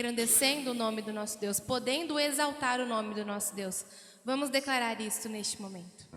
engrandecendo o nome do nosso Deus, podendo exaltar o nome do nosso Deus. Vamos declarar isto neste momento.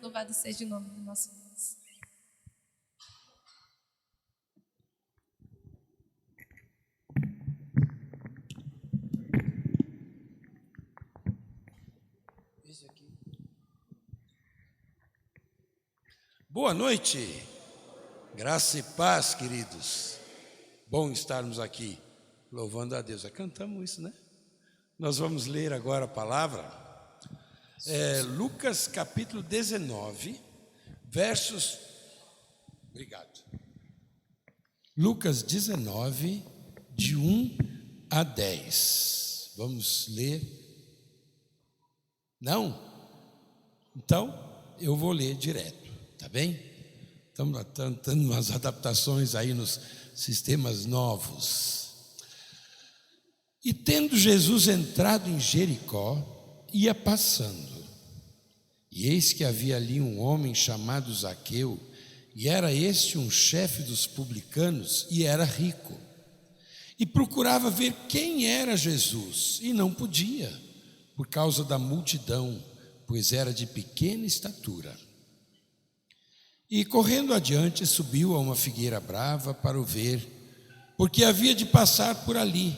Louvado seja o nome do nosso Deus. Boa noite, graça e paz, queridos. Bom estarmos aqui, louvando a Deus. Já cantamos isso, né? Nós vamos ler agora a palavra. Lucas capítulo 19, versos... Obrigado. Lucas 19, de 1 a 10. Vamos ler. Não? Então, eu vou ler direto, tá bem? Estamos tentando umas adaptações aí nos sistemas novos. E tendo Jesus entrado em Jericó, ia passando, e eis que havia ali um homem chamado Zaqueu, e era este um chefe dos publicanos, e era rico, e procurava ver quem era Jesus, e não podia, por causa da multidão, pois era de pequena estatura. E correndo adiante, subiu a uma figueira brava para o ver, porque havia de passar por ali.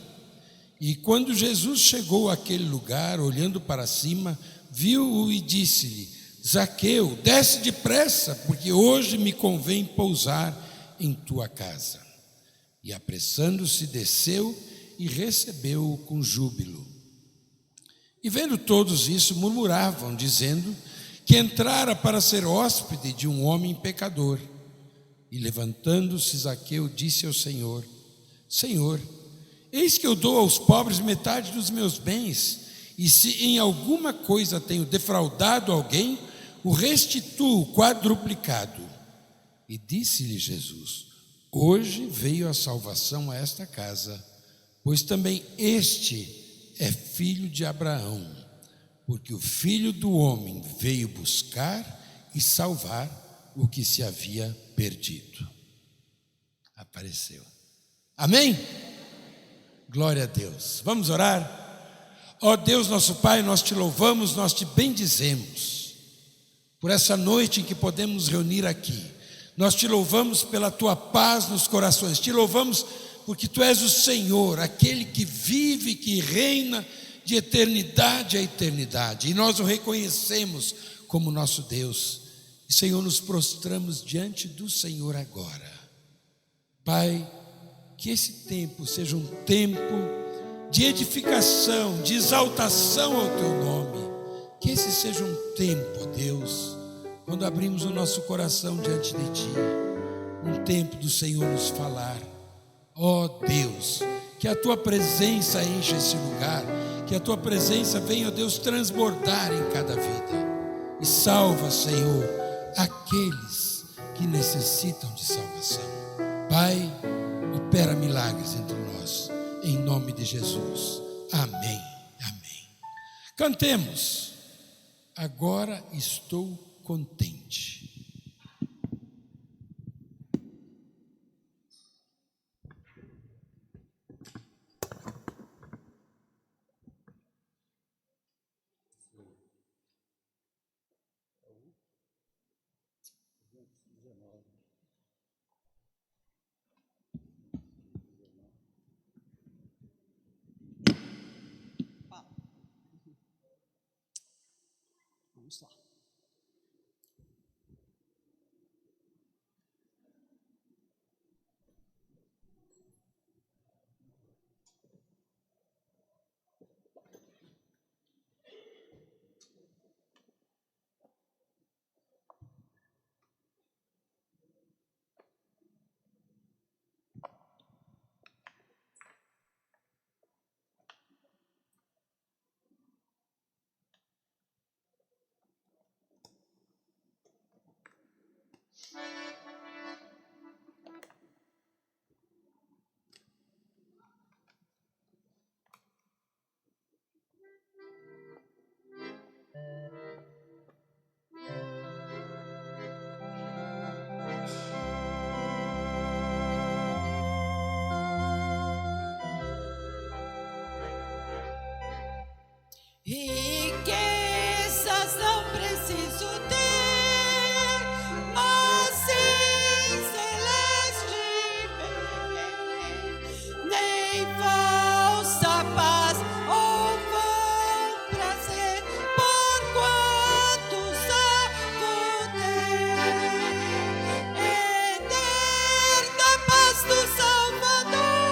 E quando Jesus chegou àquele lugar, olhando para cima, viu-o e disse-lhe: Zaqueu, desce depressa, porque hoje me convém pousar em tua casa. E apressando-se, desceu e recebeu-o com júbilo. E vendo todos isso, murmuravam, dizendo que entrara para ser hóspede de um homem pecador. E levantando-se, Zaqueu disse ao Senhor: Senhor, eis que eu dou aos pobres metade dos meus bens, e se em alguma coisa tenho defraudado alguém, o restituo quadruplicado. E disse-lhe Jesus: Hoje veio a salvação a esta casa, pois também este é filho de Abraão, porque o Filho do Homem veio buscar e salvar o que se havia perdido. apareceu. Amém? Glória a Deus. Vamos orar? Ó Deus nosso Pai, nós te louvamos, nós te bendizemos por essa noite em que podemos reunir aqui. Nós te louvamos pela tua paz nos corações, te louvamos porque tu és o Senhor, aquele que vive, que reina de eternidade a eternidade, e nós o reconhecemos como nosso Deus. E Senhor, nos prostramos diante do Senhor agora. Pai, que esse tempo seja um tempo de edificação, de exaltação ao teu nome. Que esse seja um tempo, Deus, quando abrimos o nosso coração diante de ti, um tempo do Senhor nos falar. Ó Deus, que a tua presença encha esse lugar, que a tua presença venha, ó Deus, transbordar em cada vida. E salva, Senhor, aqueles que necessitam de salvação. Pai, opera milagres entre nós, em nome de Jesus. Amém, amém. Cantemos. Agora estou contente. Vamos lá. Riquezas não preciso ter, mas sim celeste bem, nem falsa paz ou vão prazer, por quanto salvo tem, eterna paz do Salvador,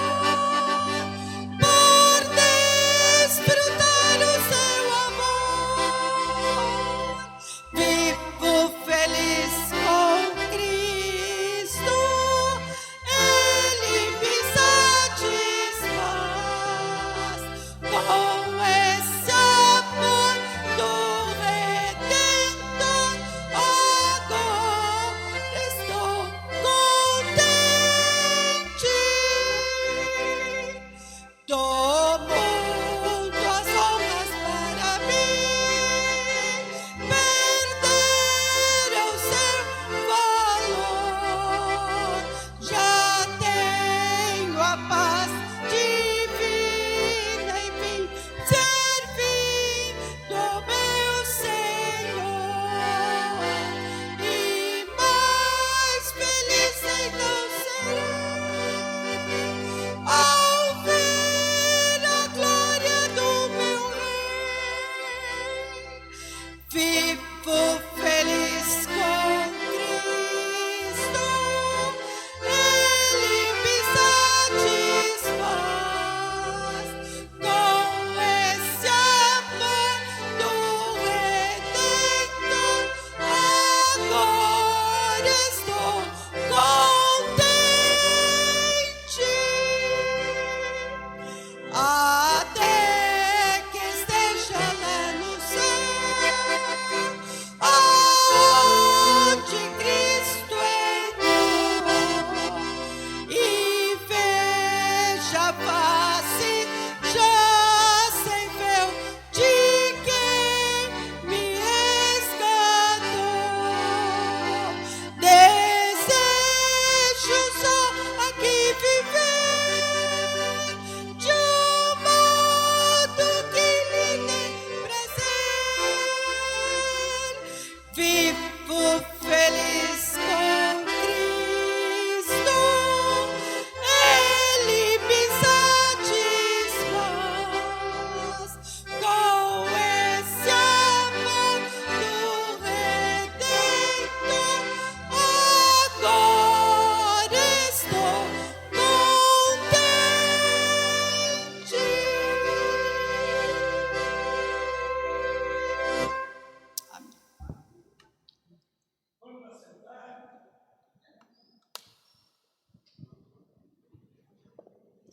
por desfrutar o seu amor, vivo feliz com Cristo, Ele me satisfaz.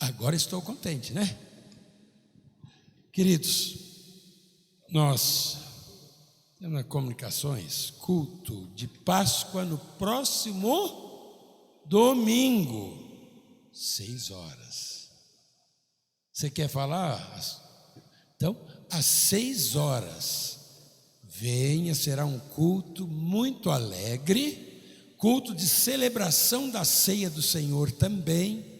Agora estou contente, né? Queridos, nós temos nas comunicações culto de Páscoa no próximo domingo, 6 horas. Você quer falar? Então, às 6 horas, venha, será um culto muito alegre, culto de celebração da ceia do Senhor também.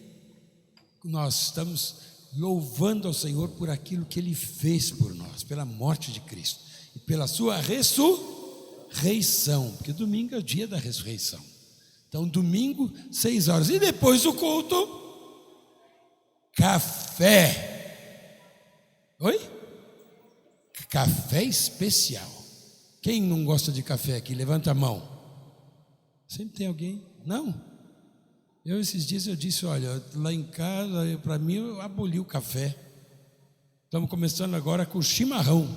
Nós estamos louvando ao Senhor por aquilo que Ele fez por nós, pela morte de Cristo e pela sua ressurreição, porque domingo é o dia da ressurreição. Então, domingo, 6 horas. E depois do culto, café. Oi? Café especial. Quem não gosta de café aqui? Levanta a mão. Sempre tem alguém? Não? Esses dias eu disse, olha, lá em casa, para mim, eu aboli o café. Estamos começando agora com chimarrão.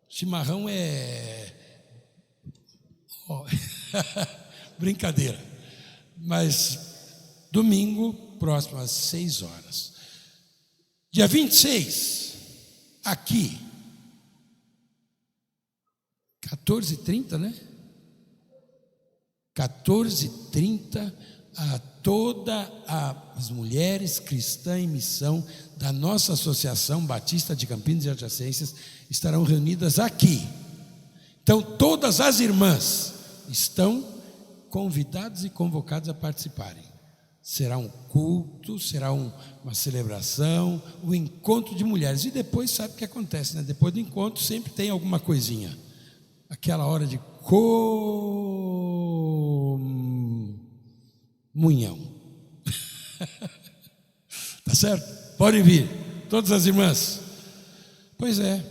Chimarrão é... brincadeira. Mas domingo, próximo às 6 horas. Dia 26, aqui, 14h30, né? 14h30, a todas as mulheres cristãs em missão da nossa Associação Batista de Campinas e Adjacências estarão reunidas aqui. Então, todas as irmãs estão convidadas e convocadas a participarem. Será um culto, será uma celebração, um encontro de mulheres. E depois, sabe o que acontece, né? Depois do encontro sempre tem alguma coisinha. Aquela hora de comunhão. Tá certo? Podem vir, todas as irmãs. Pois é.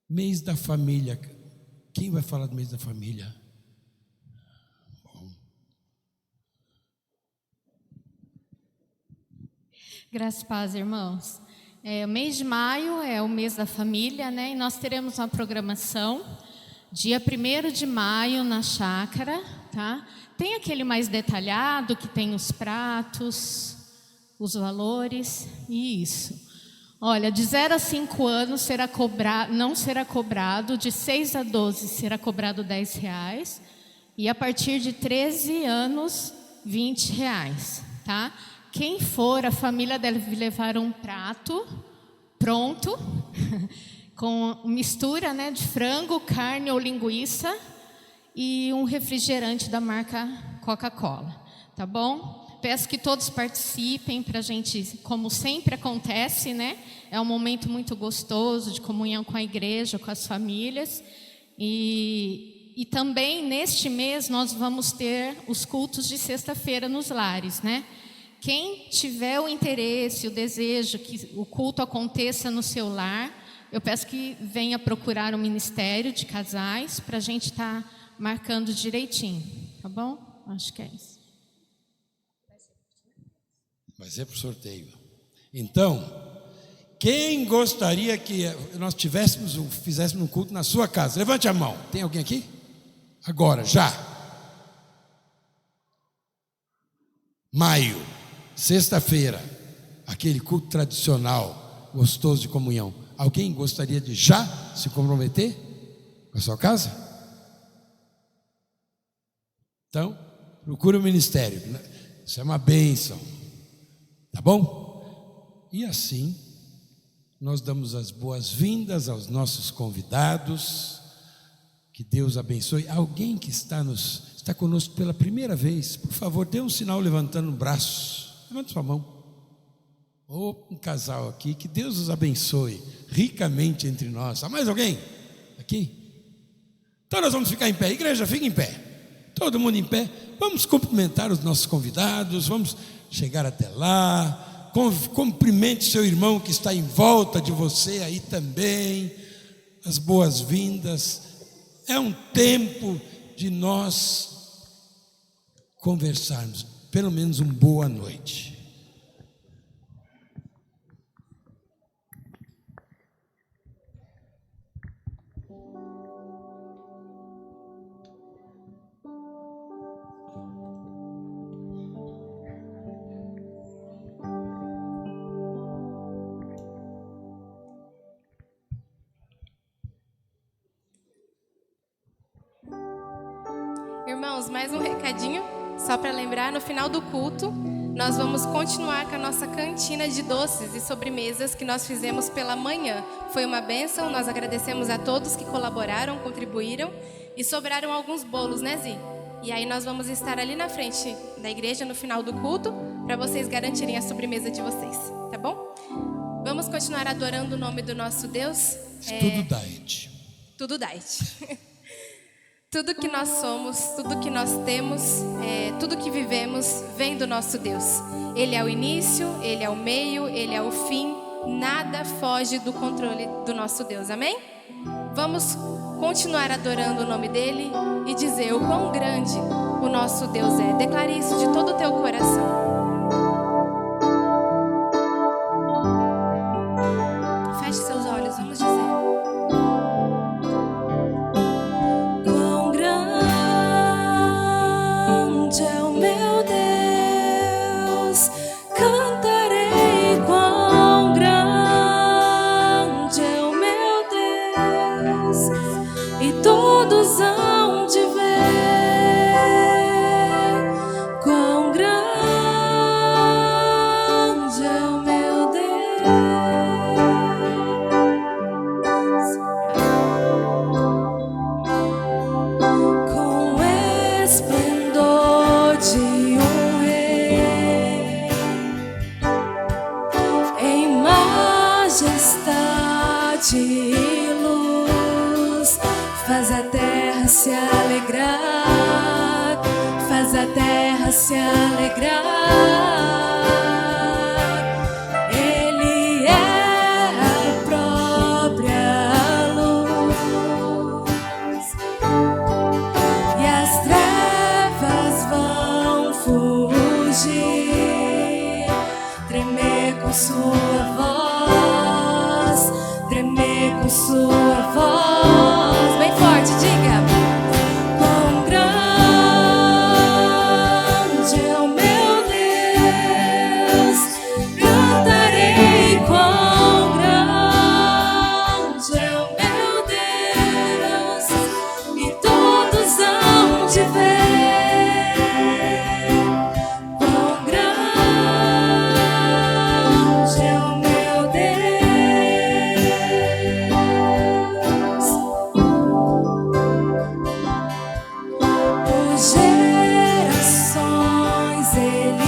Mês da família. Quem vai falar do mês da família? Graças a paz, irmãos. O mês de maio é o mês da família, né? E nós teremos uma programação dia 1º de maio na chácara, tá? Tem aquele mais detalhado que tem os pratos, os valores e isso. Olha, de 0 a 5 anos não será cobrado, de 6 a 12 será cobrado R$10 e a partir de 13 anos R$20, tá? Quem for, a família deve levar um prato pronto, com mistura, né, de frango, carne ou linguiça e um refrigerante da marca Coca-Cola, tá bom? Peço que todos participem para a gente, como sempre acontece, né? É um momento muito gostoso de comunhão com a igreja, com as famílias. E também, neste mês, nós vamos ter os cultos de sexta-feira nos lares, né? Quem tiver o interesse, o desejo que o culto aconteça no seu lar, eu peço que venha procurar o Ministério de Casais para a gente estar marcando direitinho, tá bom? Acho que é isso. Vai ser por sorteio. Então, quem gostaria que nós fizéssemos um culto na sua casa? Levante a mão. Tem alguém aqui? Agora, já. Maio, sexta-feira, aquele culto tradicional, gostoso de comunhão. Alguém gostaria de já se comprometer com a sua casa? Então, procure o ministério. Isso é uma bênção. Tá bom? E assim, nós damos as boas-vindas aos nossos convidados. Que Deus abençoe. Alguém que está conosco pela primeira vez, por favor, dê um sinal levantando o braço. Levante sua mão. Ou um casal aqui, que Deus os abençoe ricamente entre nós. Há mais alguém aqui? Então nós vamos ficar em pé. Igreja, fica em pé. Todo mundo em pé. Vamos cumprimentar os nossos convidados. Vamos chegar até lá. Cumprimente seu irmão que está em volta de você aí também. As boas-vindas. É um tempo de nós conversarmos. Pelo menos uma boa noite. Irmãos, mais um recadinho, só para lembrar, no final do culto, nós vamos continuar com a nossa cantina de doces e sobremesas que nós fizemos pela manhã. Foi uma bênção, nós agradecemos a todos que colaboraram, contribuíram e sobraram alguns bolos, né, Zi? E aí nós vamos estar ali na frente da igreja no final do culto para vocês garantirem a sobremesa de vocês, tá bom? Vamos continuar adorando o nome do nosso Deus? Tudo diet. Tudo diet. Tudo que nós somos, tudo que nós temos, tudo que vivemos vem do nosso Deus. Ele é o início, Ele é o meio, Ele é o fim. Nada foge do controle do nosso Deus, amém? Vamos continuar adorando o nome dEle e dizer o quão grande o nosso Deus é. Declare isso de todo o teu coração. Feche seus olhos, vamos dizer. Faz a terra se alegrar, faz a terra se alegrar. Ele é a própria luz e as trevas vão fugir, tremer com sua voz, tremer com sua voz. Bem forte, diga. Quão grande é o meu Deus, cantarei. Quão grande é o meu Deus, e todos hão de ver. Quão grande é o meu Deus. Por gerações Ele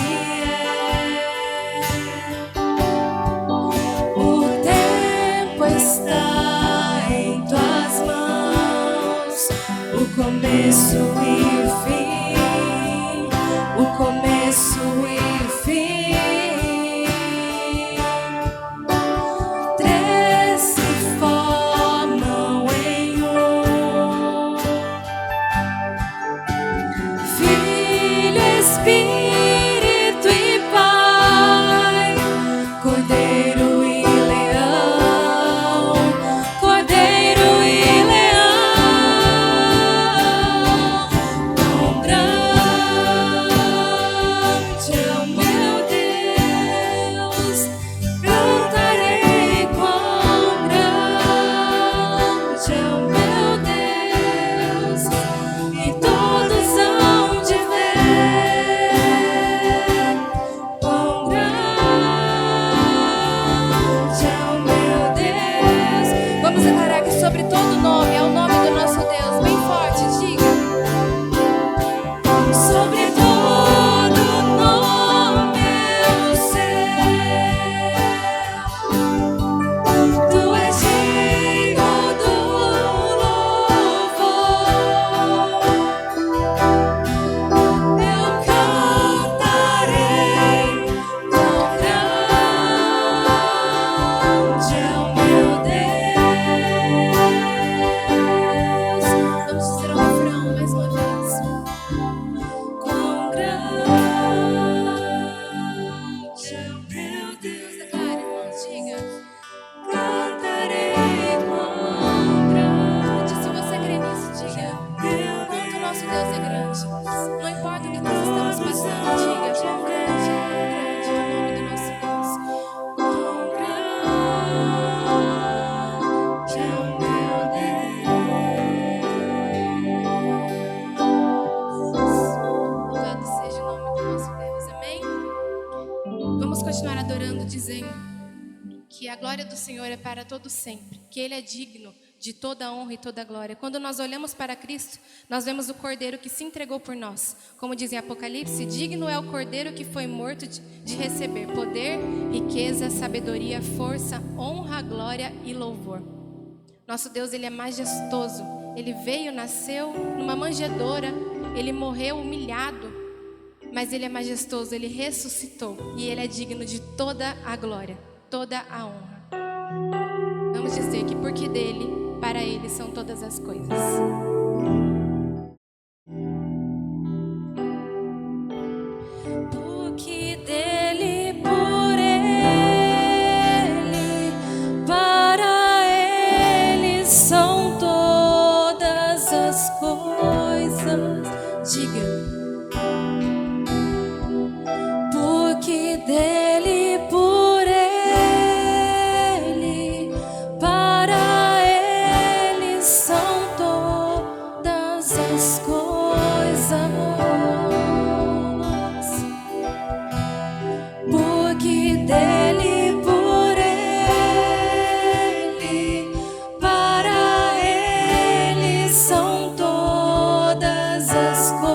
o tempo está em tuas mãos, o começo e o fim, o começo e o fim. Três se formam em um. Filho, Espírito e Pai, Cordeiro e Leão, Cordeiro e Leão. Vamos continuar adorando, dizendo que a glória do Senhor é para todo sempre, que Ele é digno de toda a honra e toda a glória. Quando nós olhamos para Cristo, nós vemos o Cordeiro que se entregou por nós. Como diz em Apocalipse, digno é o Cordeiro que foi morto de receber poder, riqueza, sabedoria, força, honra, glória e louvor. Nosso Deus, Ele é majestoso. Ele veio, nasceu numa manjedoura, Ele morreu humilhado, mas Ele é majestoso, Ele ressuscitou e Ele é digno de toda a glória, toda a honra. Vamos dizer que porque dele, para Ele são todas as coisas. Porque dele, por ele, para ele são todas as coisas. Diga. Porque dele, por ele, para ele são todas as coisas. Porque dele, por ele, para ele são todas as coisas.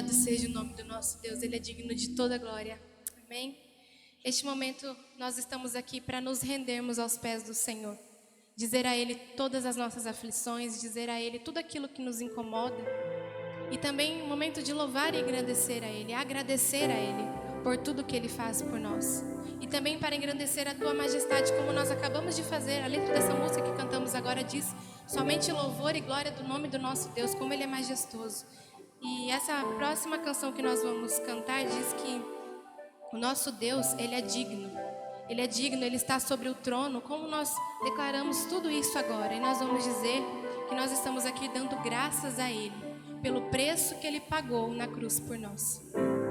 Louvado seja o nome do nosso Deus, Ele é digno de toda glória. Amém? Neste momento, nós estamos aqui para nos rendermos aos pés do Senhor. Dizer a Ele todas as nossas aflições, dizer a Ele tudo aquilo que nos incomoda. E também um momento de louvar e agradecer a Ele por tudo que Ele faz por nós. E também para engrandecer a Tua Majestade, como nós acabamos de fazer. A letra dessa música que cantamos agora diz: somente louvor e glória do nome do nosso Deus, como Ele é majestoso. E essa próxima canção que nós vamos cantar diz que o nosso Deus, Ele é digno. Ele é digno, Ele está sobre o trono. Como nós declaramos tudo isso agora? E nós vamos dizer que nós estamos aqui dando graças a Ele, pelo preço que Ele pagou na cruz por nós.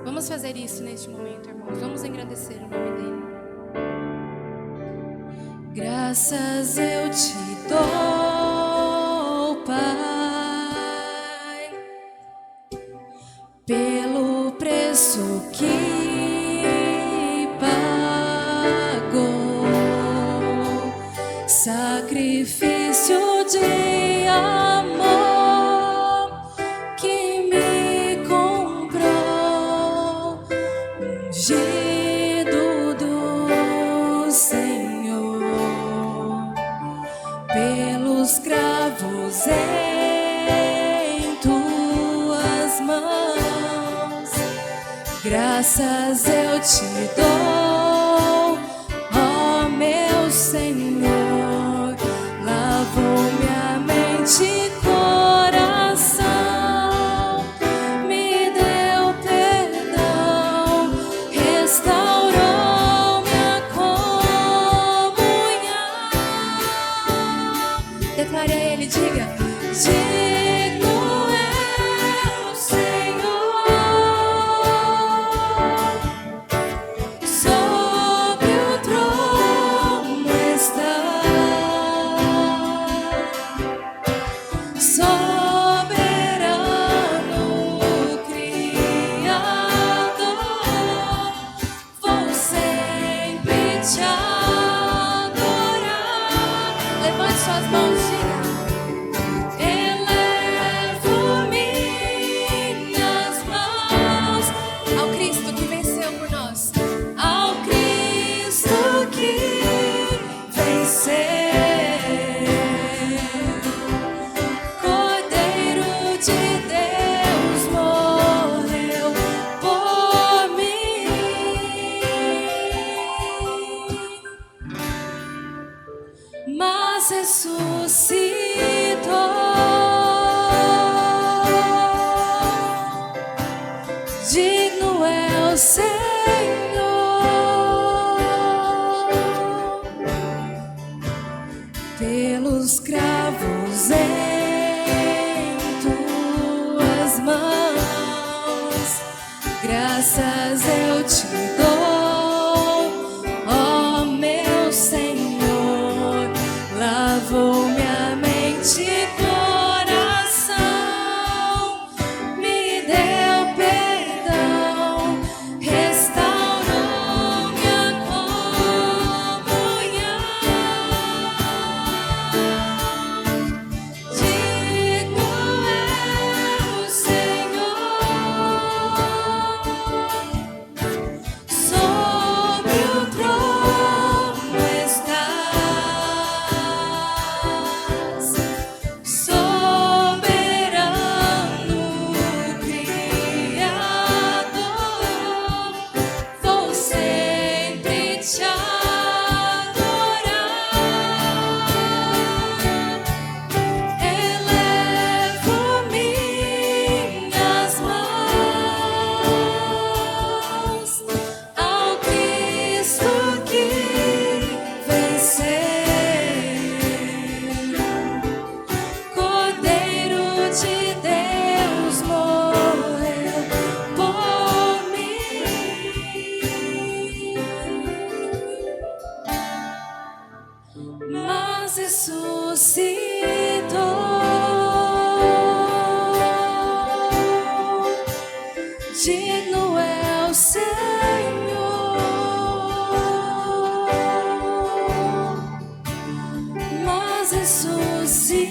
Vamos fazer isso neste momento, irmãos. Vamos engrandecer o nome dEle. Graças eu te dou, Pai, pelo preço que pagou, sacrifício de amor que me comprou, ungido do Senhor, pelos cravos em tuas mãos. Graças eu te dou, ó meu Senhor, lavou minha mente e coração, me deu perdão, restaurou minha comunhão. Declare a Ele, diga: digno é o Senhor, sobre o trono está, soberano Criador, vou sempre te adorar. Levante suas mãos, diga: elevo minhas mãos ao Cristo que venceu por nós, ao Cristo que venceu. Cordeiro de Deus morreu por mim, mas ressuscitou. Digno é o Senhor, pelos cravos em tuas mãos. Graças eu te dou, ó meu Senhor, lavou minha mente e coração, me deu perdão, restaurou minha comunhão. Digno é o Senhor, sobre o trono estás, soberano Criador, vou sempre te adorar. Elevo minhas mãos ao Cristo que venceu. Cordeiro de Deus morreu por mim, mas ressuscitou. Digno é o Senhor, mas ressuscitou.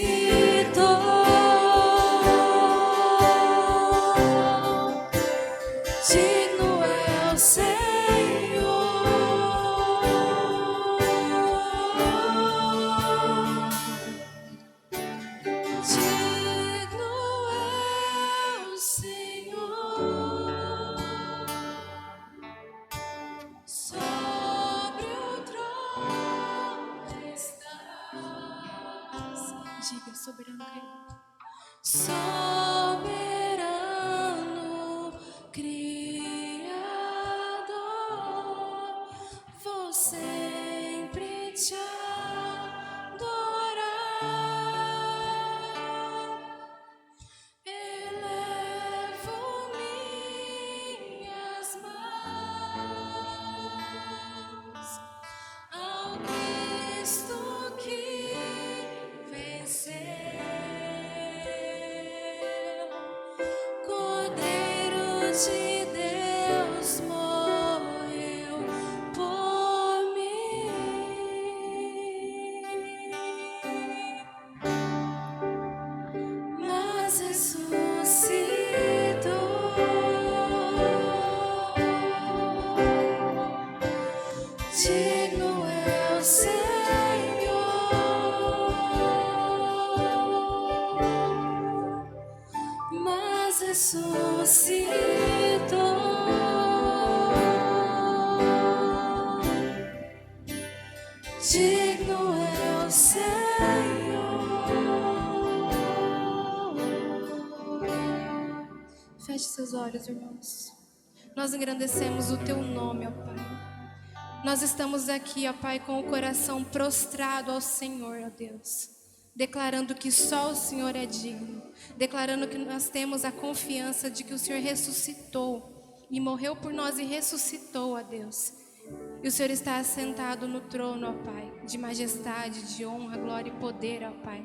de Deus morreu por mim, mas ressuscitou. Digno é o Senhor, mas ressuscitou. Digno é o Senhor. Feche seus olhos, irmãos. Nós engrandecemos o teu nome, ó Pai. Nós estamos aqui, ó Pai, com o coração prostrado ao Senhor, ó Deus, declarando que só o Senhor é digno, declarando que nós temos a confiança de que o Senhor ressuscitou e morreu por nós e ressuscitou, ó Deus. E o Senhor está assentado no trono, ó Pai, de majestade, de honra, glória e poder, ó Pai.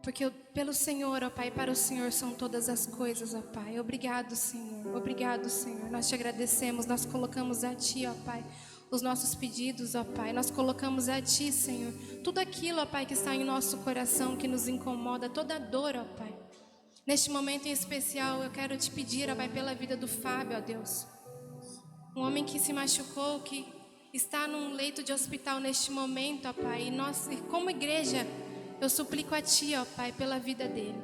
Porque pelo Senhor, ó Pai, para o Senhor são todas as coisas, ó Pai. Obrigado, Senhor. Obrigado, Senhor. Nós te agradecemos, nós colocamos a Ti, ó Pai, os nossos pedidos, ó Pai. Nós colocamos a Ti, Senhor, tudo aquilo, ó Pai, que está em nosso coração, que nos incomoda, toda a dor, ó Pai. Neste momento em especial, eu quero te pedir, ó Pai, pela vida do Fábio, ó Deus. Um homem que se machucou, que está num leito de hospital neste momento, ó Pai. E nós, como igreja, eu suplico a Ti, ó Pai, pela vida dele.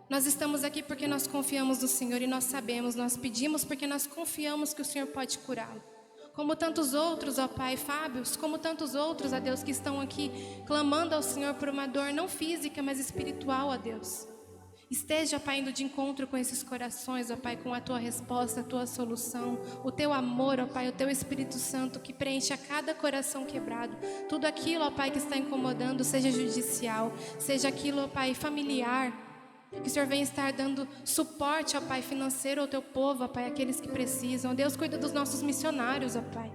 Nós estamos aqui porque nós confiamos no Senhor e nós sabemos, nós pedimos porque nós confiamos que o Senhor pode curá-lo. Como tantos outros, ó Pai, Fábios, como tantos outros, ó Deus, que estão aqui clamando ao Senhor por uma dor não física, mas espiritual, ó Deus. Esteja, Pai, indo de encontro com esses corações, ó Pai, com a Tua resposta, a Tua solução, o Teu amor, ó Pai, o Teu Espírito Santo que preenche a cada coração quebrado. Tudo aquilo, ó Pai, que está incomodando, seja judicial, seja aquilo, ó Pai, familiar, que o Senhor venha estar dando suporte, ó Pai, financeiro ao Teu povo, ó Pai, aqueles que precisam. Deus, cuida dos nossos missionários, ó Pai.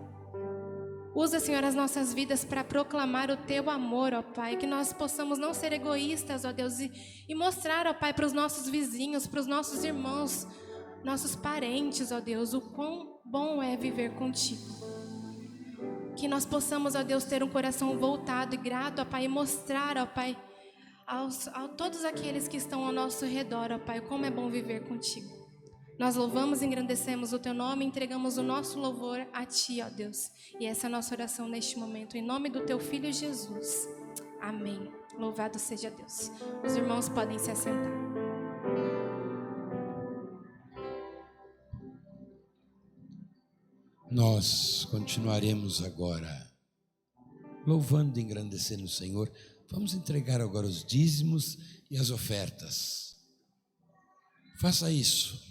Usa, Senhor, as nossas vidas para proclamar o Teu amor, ó Pai. Que nós possamos não ser egoístas, ó Deus, e mostrar, ó Pai, para os nossos vizinhos, para os nossos irmãos, nossos parentes, ó Deus, o quão bom é viver contigo. Que nós possamos, ó Deus, ter um coração voltado e grato, ó Pai, e mostrar, ó Pai, a todos aqueles que estão ao nosso redor, ó Pai, como é bom viver contigo. Nós louvamos e engrandecemos o Teu nome e entregamos o nosso louvor a Ti, ó Deus. E essa é a nossa oração neste momento, em nome do Teu Filho Jesus. Amém. Louvado seja Deus. Os irmãos podem se assentar. Nós continuaremos agora louvando e engrandecendo o Senhor. Vamos entregar agora os dízimos e as ofertas. Faça isso.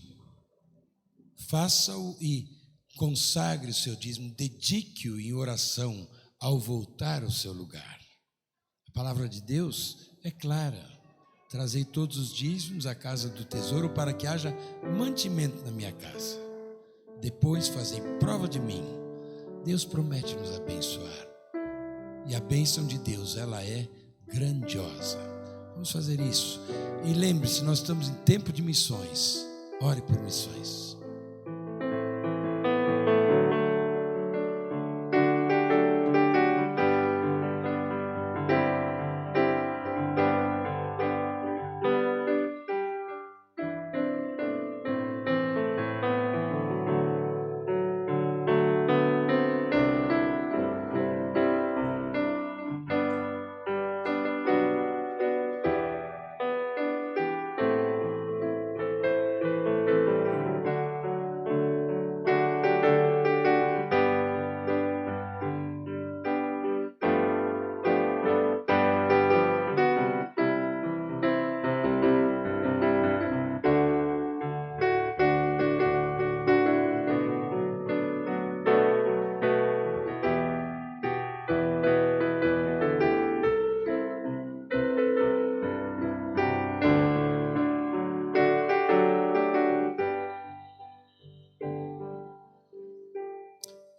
Faça-o e consagre o seu dízimo, dedique-o em oração ao voltar ao seu lugar. A palavra de Deus é clara: trazei todos os dízimos à casa do tesouro para que haja mantimento na minha casa. Depois fazei prova de mim. Deus promete nos abençoar. E a bênção de Deus, ela é grandiosa. Vamos fazer isso. E lembre-se, nós estamos em tempo de missões. Ore por missões.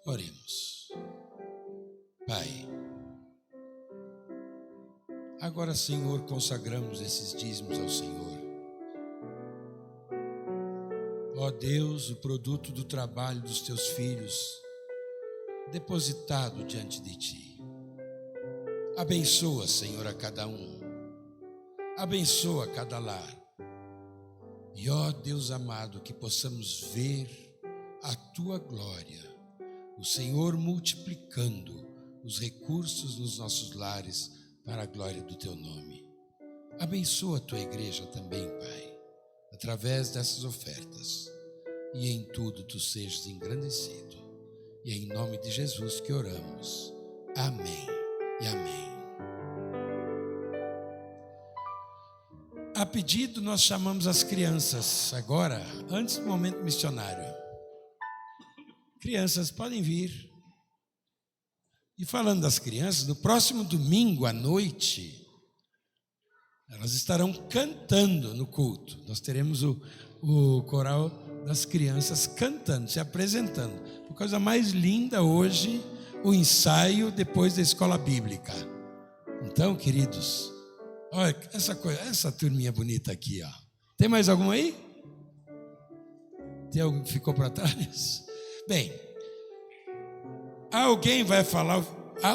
Oremos. Pai, agora, Senhor, consagramos esses dízimos ao Senhor. Ó Deus, o produto do trabalho dos teus filhos, depositado diante de ti. Abençoa, Senhor, a cada um. Abençoa cada lar. E ó Deus amado, que possamos ver a tua glória, o Senhor multiplicando os recursos nos nossos lares para a glória do teu nome. Abençoa a tua igreja também, Pai, através dessas ofertas. E em tudo tu sejas engrandecido. E é em nome de Jesus que oramos. Amém e amém. A pedido, nós chamamos as crianças agora, antes do momento missionário. Crianças podem vir. E falando das crianças, no próximo domingo à noite, elas estarão cantando no culto. Nós teremos o coral das crianças cantando, se apresentando. A coisa mais linda hoje, o ensaio depois da escola bíblica. Então, queridos, olha essa turminha bonita aqui, ó. Tem mais alguma aí? Tem algum que ficou para trás? Bem, alguém vai falar.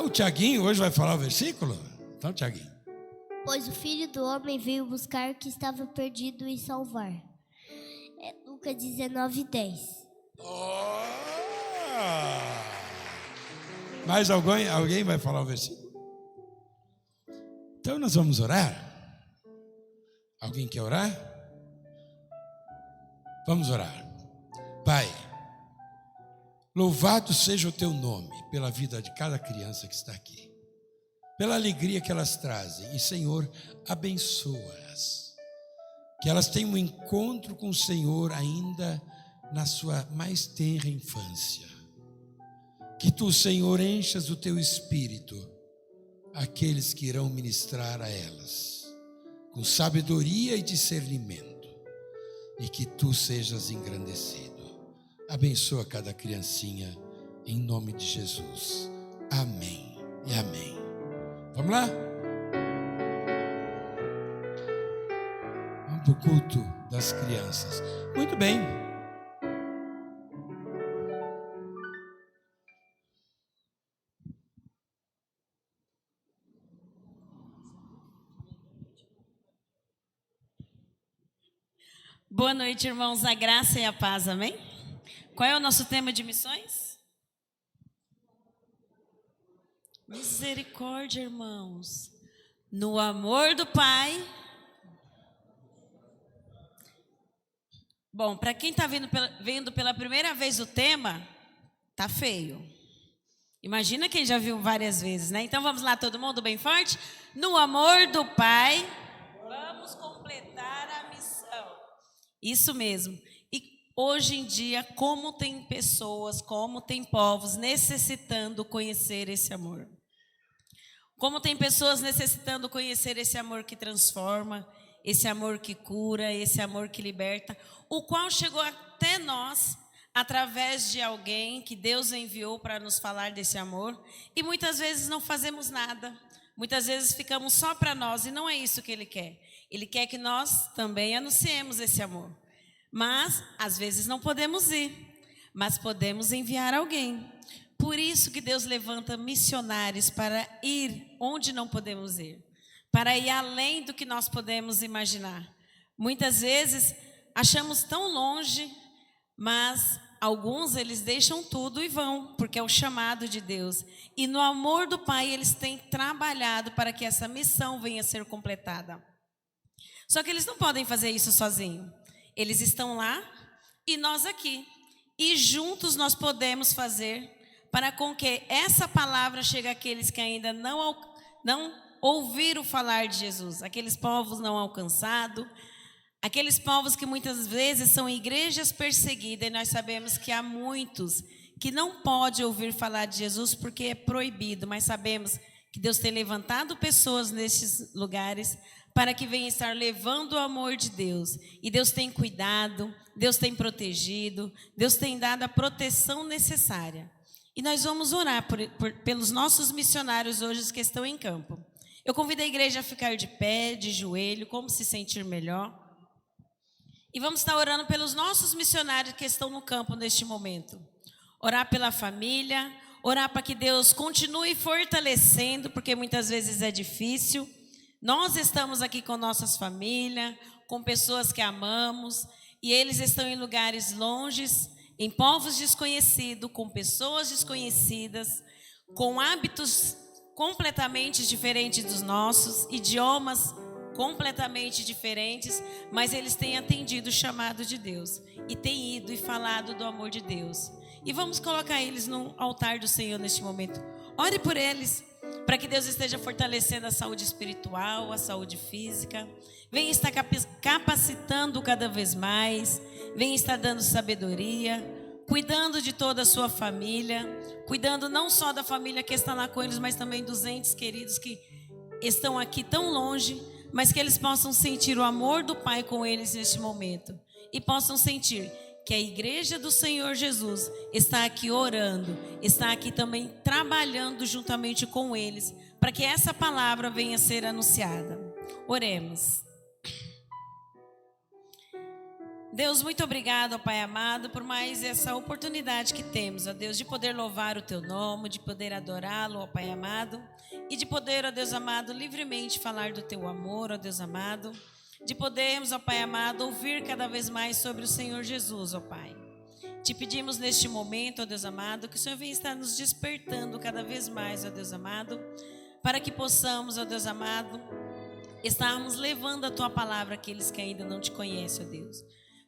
O Tiaguinho hoje vai falar o versículo? Então, Tiaguinho. Pois o Filho do Homem veio buscar o que estava perdido e salvar. É Lucas 19:10. Mais alguém vai falar o versículo? Então nós vamos orar. Alguém quer orar? Vamos orar. Pai, louvado seja o teu nome pela vida de cada criança que está aqui, pela alegria que elas trazem. E Senhor, abençoa-as, que elas tenham um encontro com o Senhor ainda na sua mais tenra infância. Que tu, Senhor, enchas o teu espírito aqueles que irão ministrar a elas, com sabedoria e discernimento, e que tu sejas engrandecido. Abençoa cada criancinha, em nome de Jesus. Amém e amém. Vamos lá? Vamos para o culto das crianças. Muito bem. Boa noite, irmãos, a graça e a paz, amém? Qual é o nosso tema de missões? Misericórdia, irmãos. No amor do Pai. Bom, para quem está vendo pela primeira vez o tema, tá feio. Imagina quem já viu várias vezes, né? Então vamos lá, todo mundo bem forte? No amor do Pai, vamos completar a missão. Isso mesmo. E hoje em dia, como tem pessoas, como tem povos necessitando conhecer esse amor. Como tem pessoas necessitando conhecer esse amor que transforma, esse amor que cura, esse amor que liberta, o qual chegou até nós através de alguém que Deus enviou para nos falar desse amor, e muitas vezes não fazemos nada, muitas vezes ficamos só para nós, e não é isso que Ele quer. Ele quer que nós também anunciemos esse amor, mas às vezes não podemos ir, mas podemos enviar alguém. Por isso que Deus levanta missionários para ir onde não podemos ir, para ir além do que nós podemos imaginar. Muitas vezes achamos tão longe, mas alguns eles deixam tudo e vão, porque é o chamado de Deus. E no amor do Pai eles têm trabalhado para que essa missão venha a ser completada. Só que eles não podem fazer isso sozinhos. Eles estão lá e nós aqui. E juntos nós podemos fazer para com que essa palavra chegue àqueles que ainda não ouviram falar de Jesus, aqueles povos não alcançados, aqueles povos que muitas vezes são igrejas perseguidas, e nós sabemos que há muitos que não podem ouvir falar de Jesus porque é proibido, mas sabemos que Deus tem levantado pessoas nesses lugares para que venham estar levando o amor de Deus. E Deus tem cuidado, Deus tem protegido, Deus tem dado a proteção necessária. E nós vamos orar pelos nossos missionários hoje que estão em campo. Eu convido a igreja a ficar de pé, de joelho, como se sentir melhor. E vamos estar orando pelos nossos missionários que estão no campo neste momento. Orar pela família, orar para que Deus continue fortalecendo, porque muitas vezes é difícil. Nós estamos aqui com nossas famílias, com pessoas que amamos, e eles estão em lugares longes, em povos desconhecidos, com pessoas desconhecidas, com hábitos completamente diferentes dos nossos, idiomas completamente diferentes, mas eles têm atendido o chamado de Deus e têm ido e falado do amor de Deus. E vamos colocar eles no altar do Senhor neste momento. Ore por eles, para que Deus esteja fortalecendo a saúde espiritual, a saúde física. Venha estar capacitando cada vez mais. Venha estar dando sabedoria, cuidando de toda a sua família, cuidando não só da família que está lá com eles, mas também dos entes queridos que estão aqui tão longe, mas que eles possam sentir o amor do Pai com eles neste momento. E possam sentir que a igreja do Senhor Jesus está aqui orando, está aqui também trabalhando juntamente com eles, para que essa palavra venha a ser anunciada. Oremos. Deus, muito obrigado, ó Pai amado, por mais essa oportunidade que temos, ó Deus, de poder louvar o Teu nome, de poder adorá-lo, ó Pai amado, e de poder, ó Deus amado, livremente falar do Teu amor, ó Deus amado, de podermos, ó Pai amado, ouvir cada vez mais sobre o Senhor Jesus, ó Pai. Te pedimos neste momento, ó Deus amado, que o Senhor venha estar nos despertando cada vez mais, ó Deus amado, para que possamos, ó Deus amado, estarmos levando a Tua palavra àqueles que ainda não Te conhecem, ó Deus.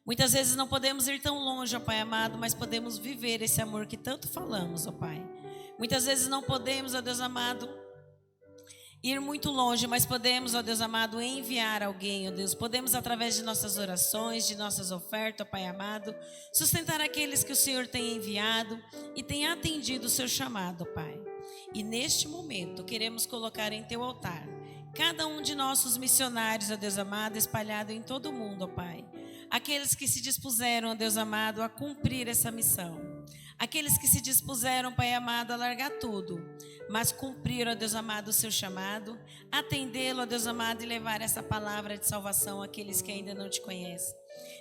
Muitas vezes não podemos ir tão longe, ó Pai amado, mas podemos viver esse amor que tanto falamos, ó Pai. Muitas vezes não podemos, ó Deus amado, ir muito longe, mas podemos, ó Deus amado, enviar alguém, ó Deus. Podemos, através de nossas orações, de nossas ofertas, ó Pai amado, sustentar aqueles que o Senhor tem enviado e tem atendido o seu chamado, ó Pai. E neste momento, queremos colocar em Teu altar cada um de nossos missionários, ó Deus amado, espalhado em todo o mundo, ó Pai. Aqueles que se dispuseram, ó Deus amado, a cumprir essa missão. Aqueles que se dispuseram, Pai amado, a largar tudo, mas cumprir, ó Deus amado, o seu chamado, atendê-lo, ó Deus amado, e levar essa palavra de salvação àqueles que ainda não Te conhecem.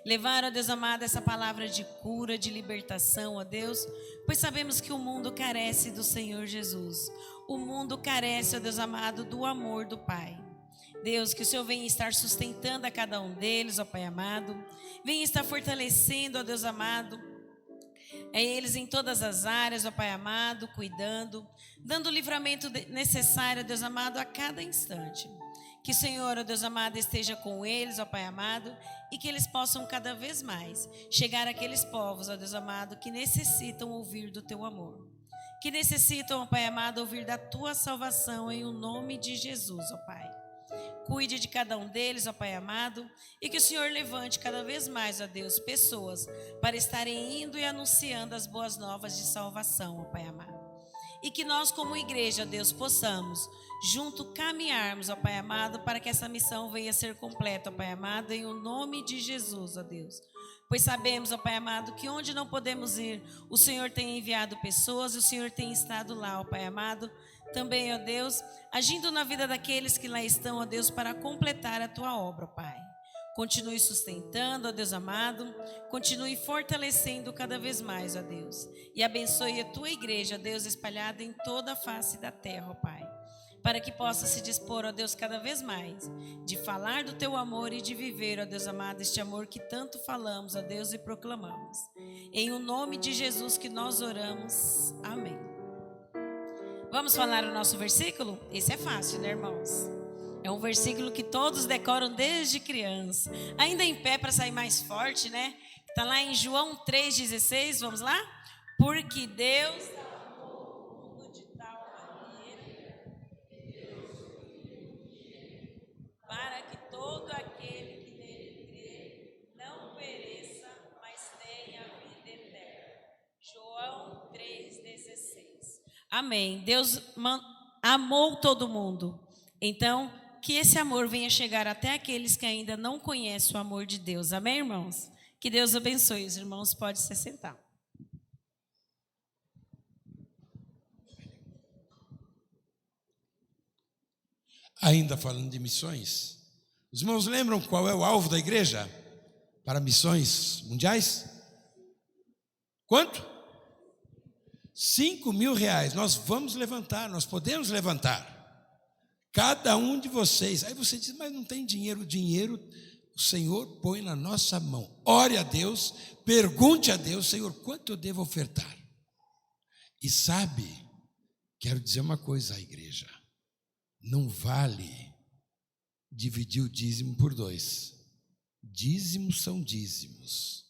Levar, ó Deus amado, essa palavra de cura, de libertação, ó Deus, pois sabemos que o mundo carece do Senhor Jesus. O mundo carece, ó Deus amado, do amor do Pai. Deus, que o Senhor venha estar sustentando a cada um deles, ó Pai amado. Venha estar fortalecendo, ó Deus amado, eles em todas as áreas, ó Pai amado, cuidando, dando o livramento necessário, ó Deus amado, a cada instante. Que o Senhor, ó Deus amado, esteja com eles, ó Pai amado, e que eles possam cada vez mais chegar àqueles povos, ó Deus amado, que necessitam ouvir do Teu amor. Que necessitam, ó Pai amado, ouvir da Tua salvação em o nome de Jesus, ó Pai. Cuide de cada um deles, ó Pai amado, e que o Senhor levante cada vez mais, ó Deus, pessoas para estarem indo e anunciando as boas novas de salvação, ó Pai amado. E que nós, como igreja, ó Deus, possamos junto caminharmos, ó Pai amado, para que essa missão venha a ser completa, ó Pai amado, em o nome de Jesus, ó Deus. Pois sabemos, ó Pai amado, que onde não podemos ir, o Senhor tem enviado pessoas, e o Senhor tem estado lá, ó Pai amado, também, ó Deus, agindo na vida daqueles que lá estão, ó Deus, para completar a Tua obra, ó Pai. Continue sustentando, ó Deus amado, continue fortalecendo cada vez mais, ó Deus. E abençoe a Tua igreja, ó Deus, espalhada em toda a face da terra, ó Pai. Para que possa se dispor, ó Deus, cada vez mais, de falar do Teu amor e de viver, ó Deus amado, este amor que tanto falamos, ó Deus, e proclamamos. Em o nome de Jesus que nós oramos. Amém. Vamos falar o nosso versículo? Esse é fácil, né, irmãos? É um versículo que todos decoram desde criança. Ainda em pé para sair mais forte, né? Está lá em João 3,16, vamos lá? Porque Deus amou o mundo de tal maneira para que todo aquele que nele crê não pereça, mas tenha vida eterna. João 3,16. Amém. Deus amou todo mundo. Então, que esse amor venha chegar até aqueles que ainda não conhecem o amor de Deus. Amém, irmãos? Que Deus abençoe. Os irmãos podem se sentar. Ainda falando de missões, os irmãos lembram qual é o alvo da igreja? para missões mundiais? Quanto? 5.000 reais. Nós vamos levantar, nós podemos levantar. Cada um de vocês. Aí você diz, mas não tem dinheiro. O dinheiro o Senhor põe na nossa mão. Ore a Deus, pergunte a Deus, Senhor, quanto eu devo ofertar? E sabe, quero dizer uma coisa à igreja. Não vale dividir o dízimo por 2. Dízimos são dízimos.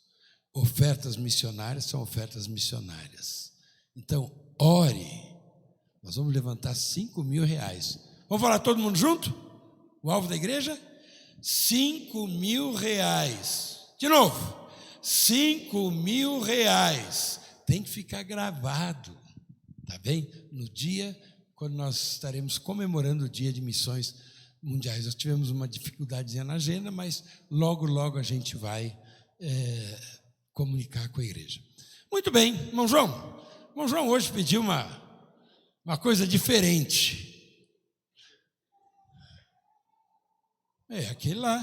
Ofertas missionárias são ofertas missionárias. Então, ore. Nós vamos levantar 5.000 reais. Vamos falar todo mundo junto? O alvo da igreja? 5.000 reais. De novo, 5.000 reais. Tem que ficar gravado, tá bem? No dia, quando nós estaremos comemorando o Dia de Missões Mundiais. Nós tivemos uma dificuldadezinha na agenda, mas logo, logo a gente vai comunicar com a igreja. Muito bem, irmão João. Irmão João hoje pediu uma coisa diferente. Aquele lá.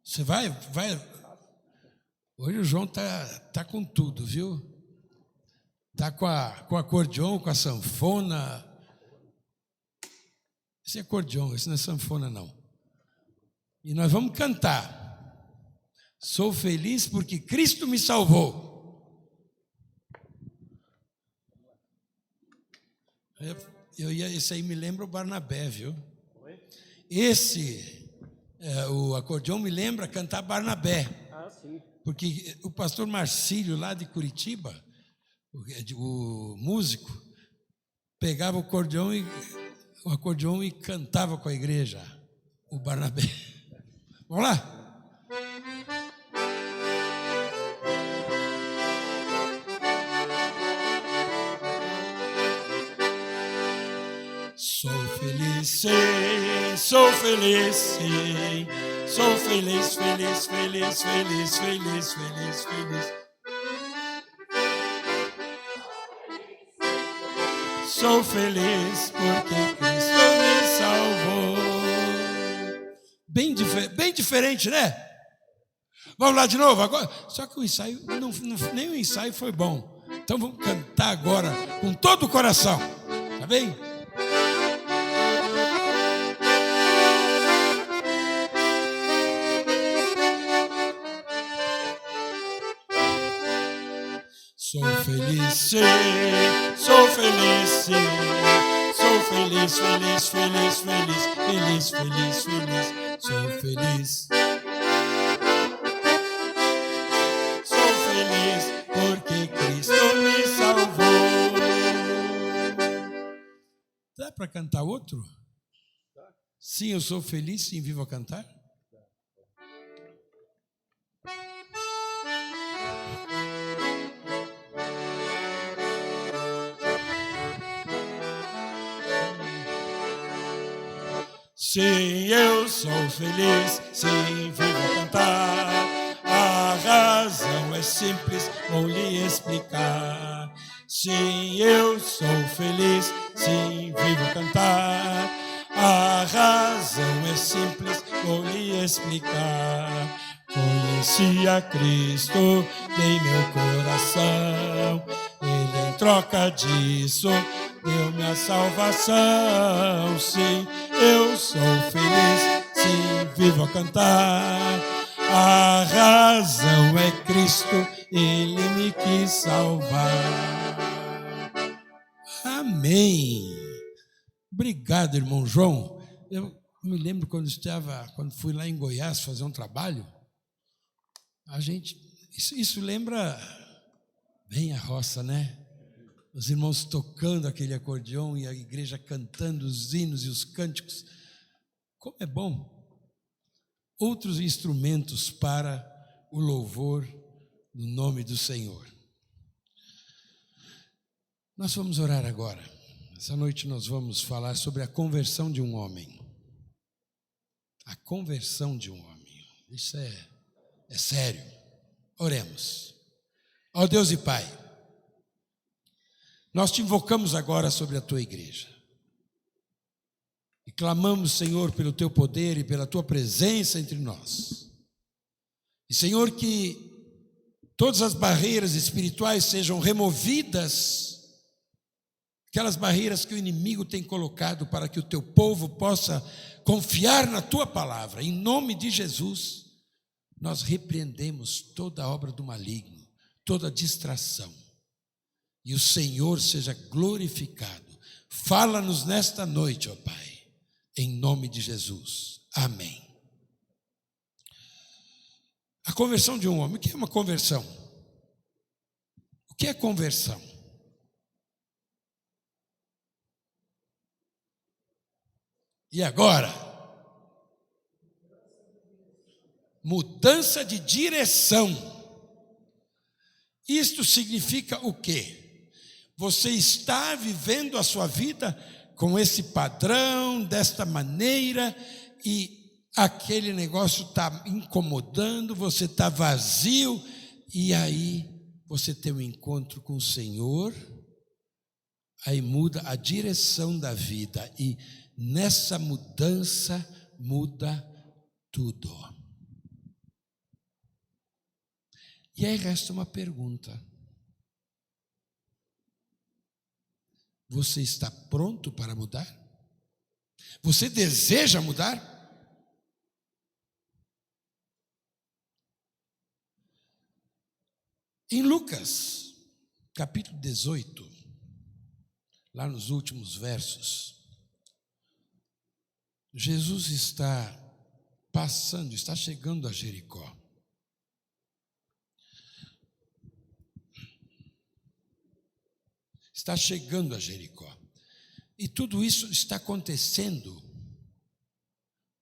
Você vai. Hoje o João tá com tudo, viu? Tá com acordeon, com a sanfona. Esse é acordeon, esse não é sanfona, não. E nós vamos cantar. Sou feliz porque Cristo me salvou. Esse aí me lembra o Barnabé, viu? O acordeão me lembra cantar Barnabé. Sim. Porque o pastor Marcílio, lá de Curitiba, o músico, pegava o acordeão e cantava com a igreja, o Barnabé. Vamos lá? Sou feliz, sim, sou feliz, sim. Sou feliz, feliz, feliz, feliz, feliz, feliz, feliz. Sou feliz porque Cristo me salvou. Bem diferente, né? Vamos lá de novo agora. Só que o ensaio, nem o ensaio foi bom. Então vamos cantar agora com todo o coração. Tá bem? Sou feliz, sim, sou feliz, sim. Sou feliz, feliz, feliz, feliz, feliz, feliz, feliz. Sou feliz. Sou feliz porque Cristo me salvou. Dá para cantar outro? Sim, eu sou feliz, sim, vivo a cantar. Sim, eu sou feliz, sim, vivo a cantar. A razão é simples, vou lhe explicar. Sim, eu sou feliz, sim, vivo a cantar. A razão é simples, vou lhe explicar. Conheci a Cristo em meu coração. Ele em troca disso deu-me a salvação. Sim, eu sou feliz, sim, vivo a cantar. A razão é Cristo, Ele me quis salvar. Amém. Obrigado, irmão João. Eu me lembro quando fui lá em Goiás fazer um trabalho, isso lembra bem a roça, né? Os irmãos tocando aquele acordeão e a igreja cantando os hinos e os cânticos. Como é bom. Outros instrumentos para o louvor do nome do Senhor. Nós vamos orar agora. Essa noite nós vamos falar sobre a conversão de um homem. A conversão de um homem. Isso é sério. Oremos. Ó Deus e Pai, nós te invocamos agora sobre a tua igreja. E clamamos, Senhor, pelo teu poder e pela tua presença entre nós. E, Senhor, que todas as barreiras espirituais sejam removidas, aquelas barreiras que o inimigo tem colocado para que o teu povo possa confiar na tua palavra. Em nome de Jesus, nós repreendemos toda obra do maligno, toda distração. E o Senhor seja glorificado. Fala-nos nesta noite, ó Pai, em nome de Jesus. Amém. A conversão de um homem. O que é uma conversão? O que é conversão? E agora? Mudança de direção. Isto significa o quê? Você está vivendo a sua vida com esse padrão, desta maneira, e aquele negócio está incomodando, você está vazio, e aí você tem um encontro com o Senhor, aí muda a direção da vida, e nessa mudança muda tudo. E aí resta uma pergunta: você está pronto para mudar? Você deseja mudar? Em Lucas, capítulo 18, lá nos últimos versos, Jesus está passando, está chegando a Jericó. Está chegando a Jericó. E tudo isso está acontecendo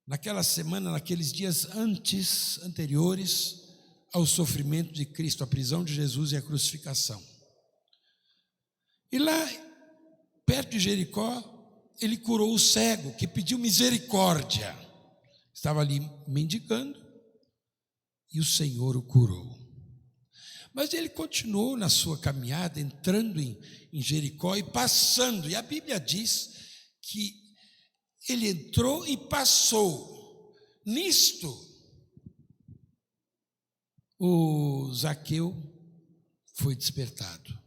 naquela semana, naqueles dias anteriores ao sofrimento de Cristo, a prisão de Jesus e a crucificação. E lá, perto de Jericó, ele curou o cego, que pediu misericórdia. Estava ali mendigando, e o Senhor o curou. Mas ele continuou na sua caminhada, entrando em Jericó e passando. E a Bíblia diz que ele entrou e passou. Nisto, o Zaqueu foi despertado.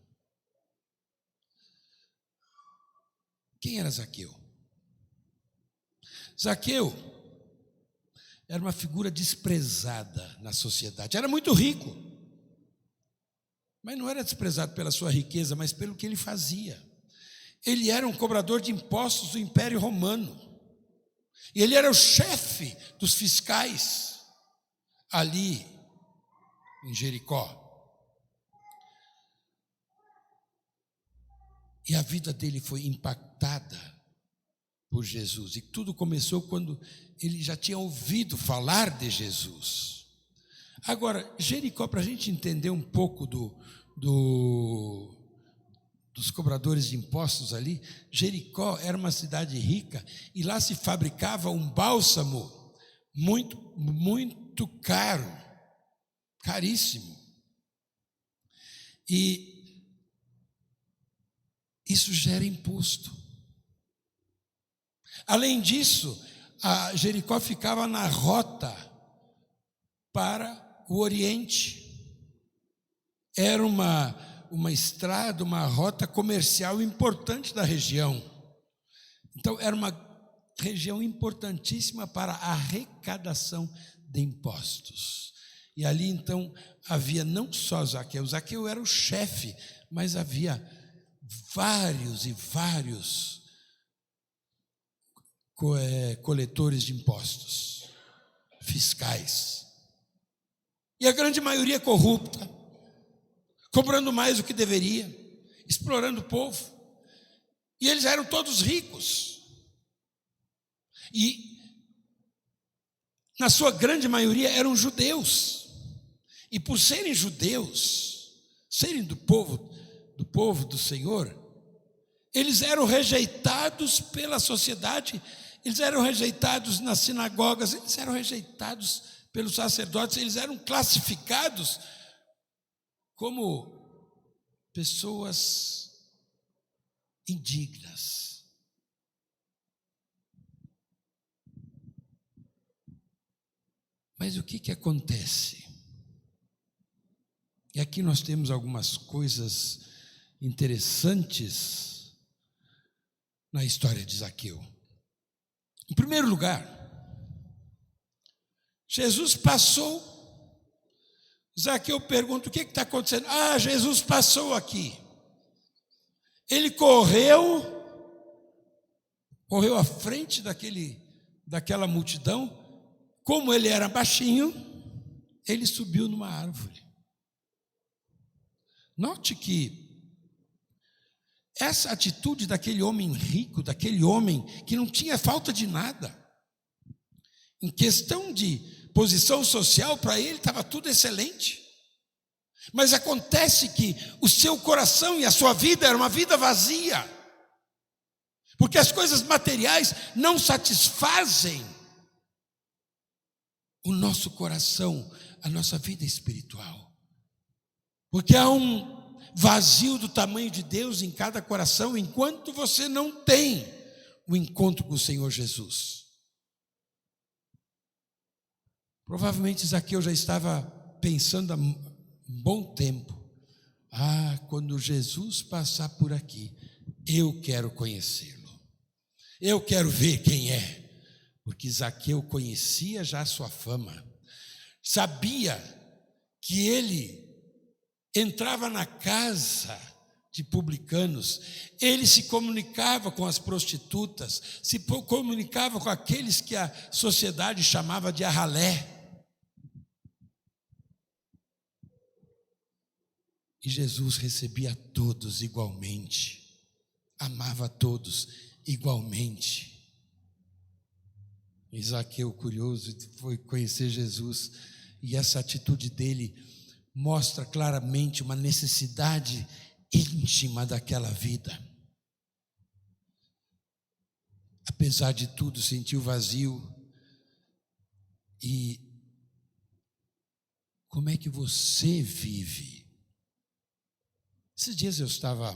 Quem era Zaqueu? Zaqueu era uma figura desprezada na sociedade. Era muito rico, mas não era desprezado pela sua riqueza, mas pelo que ele fazia. Ele era um cobrador de impostos do Império Romano. E ele era o chefe dos fiscais ali em Jericó. E a vida dele foi impactada por Jesus. E tudo começou quando ele já tinha ouvido falar de Jesus. Agora, Jericó, para a gente entender um pouco dos cobradores de impostos ali, Jericó era uma cidade rica e lá se fabricava um bálsamo muito, muito caro, caríssimo. E isso gera imposto. Além disso, a Jericó ficava na rota para o Oriente. Era uma estrada, uma rota comercial importante da região. Então, era uma região importantíssima para a arrecadação de impostos. E ali, então, havia não só Zaqueu. Zaqueu era o chefe, mas havia vários e vários coletores de impostos, fiscais. E a grande maioria corrupta, cobrando mais do que deveria, explorando o povo. E eles eram todos ricos. E, na sua grande maioria, eram judeus. E por serem judeus, serem do povo do Senhor, eles eram rejeitados pela sociedade, eles eram rejeitados nas sinagogas, eles eram rejeitados pelos sacerdotes, eles eram classificados como pessoas indignas. Mas o que acontece? E aqui nós temos algumas coisas interessantes na história de Zaqueu. Em primeiro lugar, Jesus passou. Zaqueu pergunta: o que está acontecendo? Ah, Jesus passou aqui. Ele correu à frente daquela multidão. Como ele era baixinho, ele subiu numa árvore. Note que essa atitude daquele homem rico, daquele homem que não tinha falta de nada, em questão de posição social, para ele estava tudo excelente. Mas acontece que o seu coração e a sua vida era uma vida vazia, porque as coisas materiais não satisfazem o nosso coração, a nossa vida espiritual, porque há um vazio do tamanho de Deus em cada coração, enquanto você não tem o encontro com o Senhor Jesus. Provavelmente Zaqueu já estava pensando há um bom tempo: ah, quando Jesus passar por aqui, eu quero conhecê-lo, eu quero ver quem é. Porque Zaqueu conhecia já a sua fama, sabia que ele entrava na casa de publicanos, ele se comunicava com as prostitutas, se comunicava com aqueles que a sociedade chamava de arralé. E Jesus recebia todos igualmente, amava todos igualmente. E Zaqueu, curioso, foi conhecer Jesus, e essa atitude dele mostra claramente uma necessidade íntima daquela vida. Apesar de tudo, sentiu vazio. E como é que você vive? Esses dias eu estava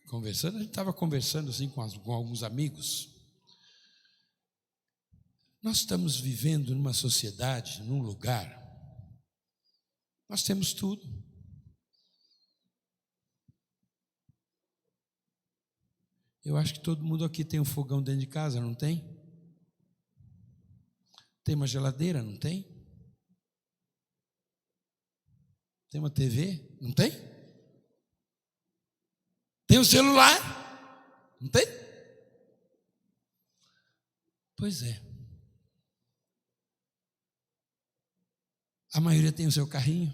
conversando, a gente estava conversando assim com alguns amigos. Nós estamos vivendo numa sociedade, num lugar, nós temos tudo. Eu acho que todo mundo aqui tem um fogão dentro de casa, não tem? Tem uma geladeira, não tem? Tem uma TV, não tem? Tem um celular, não tem? Pois é. A maioria tem o seu carrinho.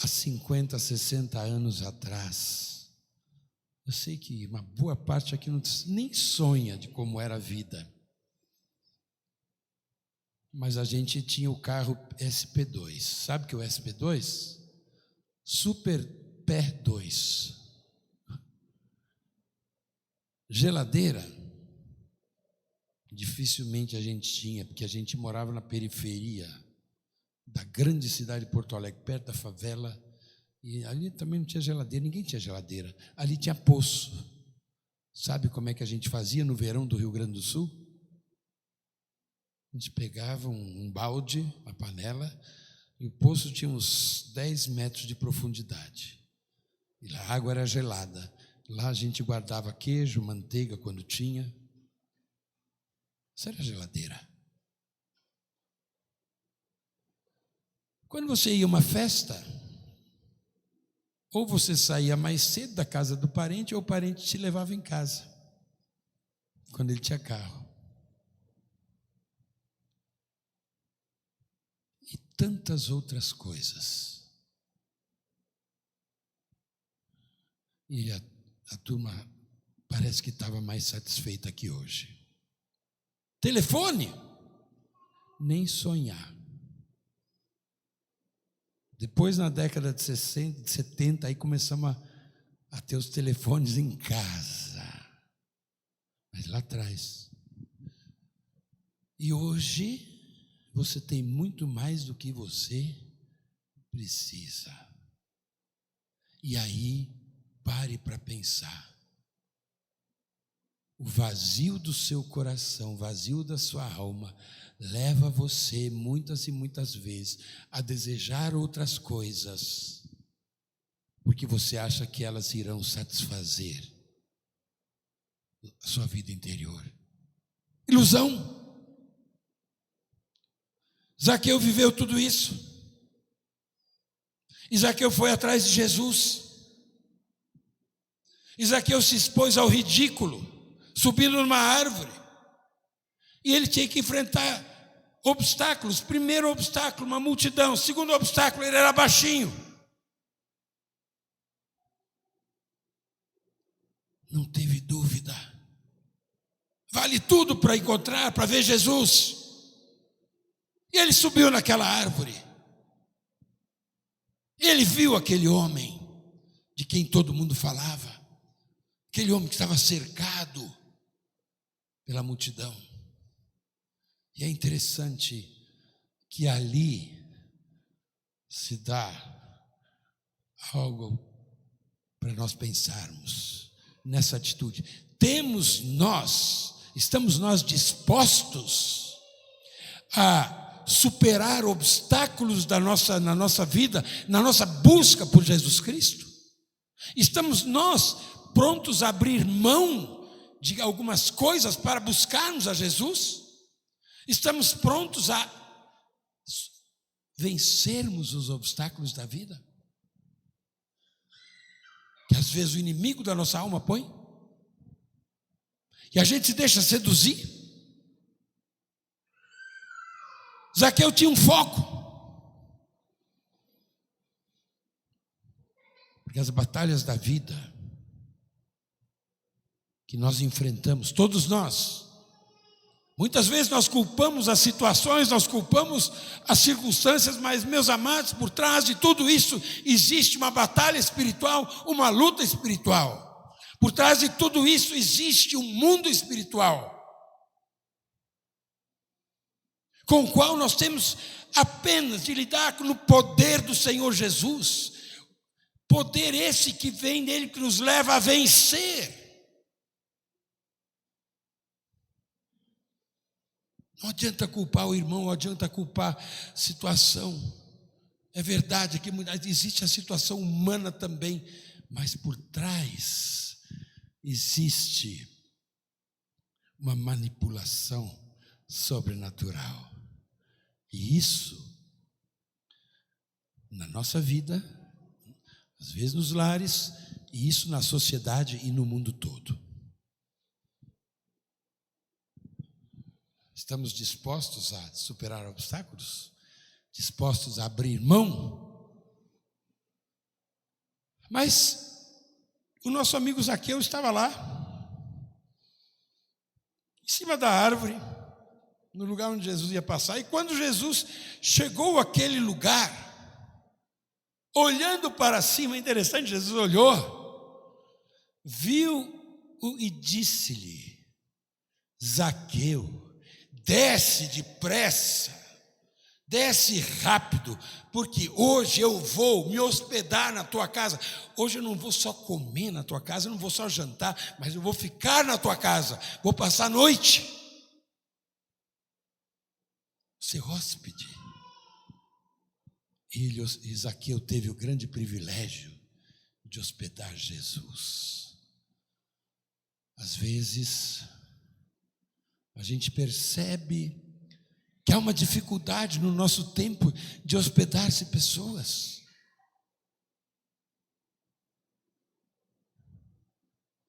Há 50, 60 anos atrás, eu sei que uma boa parte aqui nem sonha de como era a vida. Mas a gente tinha o carro SP2. Sabe o que é o SP2? Super Pé 2. Geladeira, dificilmente a gente tinha, porque a gente morava na periferia da grande cidade de Porto Alegre, perto da favela, e ali também não tinha geladeira, ninguém tinha geladeira, ali tinha poço. Sabe como é que a gente fazia no verão do Rio Grande do Sul? A gente pegava um balde, uma panela, e o poço tinha uns 10 metros de profundidade, e a água era gelada. Lá a gente guardava queijo, manteiga quando tinha. Isso era geladeira. Quando você ia a uma festa, ou você saía mais cedo da casa do parente, ou o parente te levava em casa, quando ele tinha carro. E tantas outras coisas. E a turma parece que estava mais satisfeita que hoje. Telefone? Nem sonhar. Depois, na década de 60, de 70, aí começamos a ter os telefones em casa. Mas lá atrás. E hoje, você tem muito mais do que você precisa. E aí, pare para pensar. o vazio do seu coração, o vazio da sua alma, leva você muitas e muitas vezes a desejar outras coisas, porque você acha que elas irão satisfazer a sua vida interior. Ilusão. Zaqueu viveu tudo isso. E Zaqueu foi atrás de Jesus. E Zaqueu se expôs ao ridículo, subindo numa árvore. E ele tinha que enfrentar obstáculos. Primeiro obstáculo, uma multidão. Segundo obstáculo, ele era baixinho. Não teve dúvida. Vale tudo para encontrar, para ver Jesus. E ele subiu naquela árvore. Ele viu aquele homem de quem todo mundo falava. Aquele homem que estava cercado pela multidão. E é interessante que ali se dá algo para nós pensarmos nessa atitude. Estamos nós dispostos a superar obstáculos na nossa vida, na nossa busca por Jesus Cristo? Estamos nós prontos a abrir mão de algumas coisas para buscarmos a Jesus? Estamos prontos a vencermos os obstáculos da vida? Que às vezes o inimigo da nossa alma põe? E a gente se deixa seduzir? Zaqueu tinha um foco. Porque as batalhas da vida que nós enfrentamos, todos nós, muitas vezes nós culpamos as situações, nós culpamos as circunstâncias, mas, meus amados, por trás de tudo isso existe uma batalha espiritual, uma luta espiritual. Por trás de tudo isso existe um mundo espiritual, com o qual nós temos apenas de lidar no poder do Senhor Jesus, poder esse que vem dele, que nos leva a vencer. Não adianta culpar o irmão, não adianta culpar a situação. É verdade que existe a situação humana também, mas por trás existe uma manipulação sobrenatural. E isso, na nossa vida, às vezes nos lares, e isso na sociedade e no mundo todo. Estamos dispostos a superar obstáculos? Dispostos a abrir mão? Mas o nosso amigo Zaqueu estava lá, em cima da árvore, no lugar onde Jesus ia passar. E quando Jesus chegou àquele lugar, olhando para cima, interessante, Jesus olhou, viu-o e disse-lhe: Zaqueu, desce depressa, desce rápido, porque hoje eu vou me hospedar na tua casa. Hoje eu não vou só comer na tua casa, eu não vou só jantar, mas eu vou ficar na tua casa, vou passar a noite. Ser hóspede. E Zaqueu teve o grande privilégio de hospedar Jesus. Às vezes, a gente percebe que há uma dificuldade no nosso tempo de hospedar-se pessoas.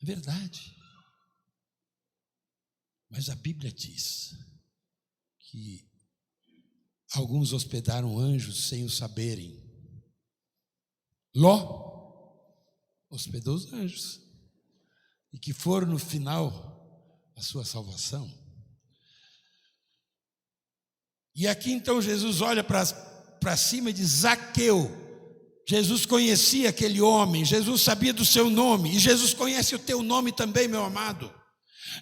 É verdade. Mas a Bíblia diz que alguns hospedaram anjos sem o saberem. Ló hospedou os anjos, e que foram no final a sua salvação. E aqui então Jesus olha para cima e diz: Zaqueu. Jesus conhecia aquele homem, Jesus sabia do seu nome, e Jesus conhece o teu nome também, meu amado.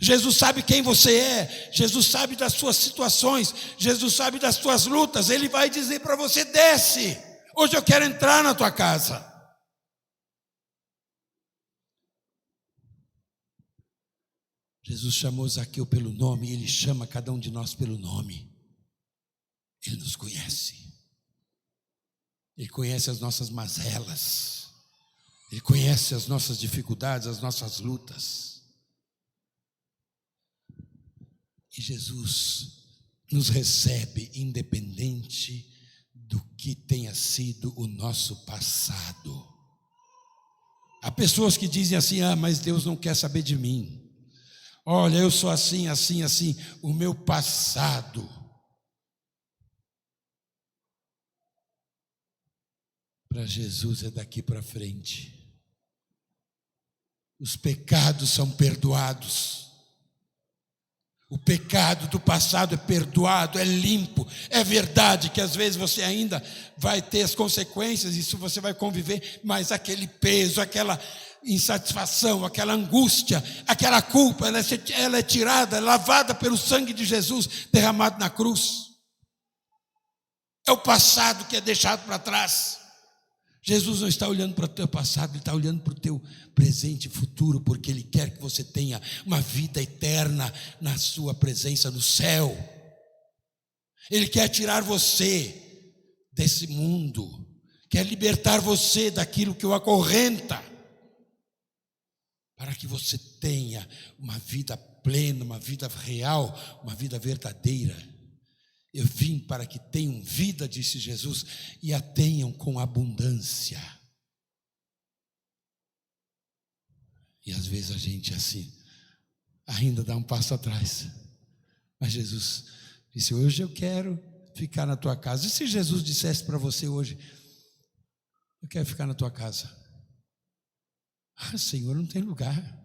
Jesus sabe quem você é, Jesus sabe das suas situações, Jesus sabe das tuas lutas. Ele vai dizer para você: desce, hoje eu quero entrar na tua casa. Jesus chamou Zaqueu pelo nome, e Ele chama cada um de nós pelo nome. Ele nos conhece. Ele conhece as nossas mazelas. Ele conhece as nossas dificuldades, as nossas lutas. E Jesus nos recebe independente do que tenha sido o nosso passado. Há pessoas que dizem assim: mas Deus não quer saber de mim. Olha, eu sou assim, assim, assim. O meu passado. Para Jesus é daqui para frente. Os pecados são perdoados. O pecado do passado é perdoado, é limpo. É verdade que às vezes você ainda vai ter as consequências, isso você vai conviver, mas aquele peso, aquela insatisfação, aquela angústia, aquela culpa, ela é tirada, lavada pelo sangue de Jesus derramado na cruz. É o passado que é deixado para trás. Jesus não está olhando para o teu passado, Ele está olhando para o teu presente e futuro, porque Ele quer que você tenha uma vida eterna na sua presença no céu. Ele quer tirar você desse mundo, quer libertar você daquilo que o acorrenta, para que você tenha uma vida plena, uma vida real, uma vida verdadeira. Eu vim para que tenham vida, disse Jesus, e a tenham com abundância. E às vezes a gente assim, ainda dá um passo atrás. Mas Jesus disse: hoje eu quero ficar na tua casa. E se Jesus dissesse para você hoje: eu quero ficar na tua casa? Senhor, não tem lugar.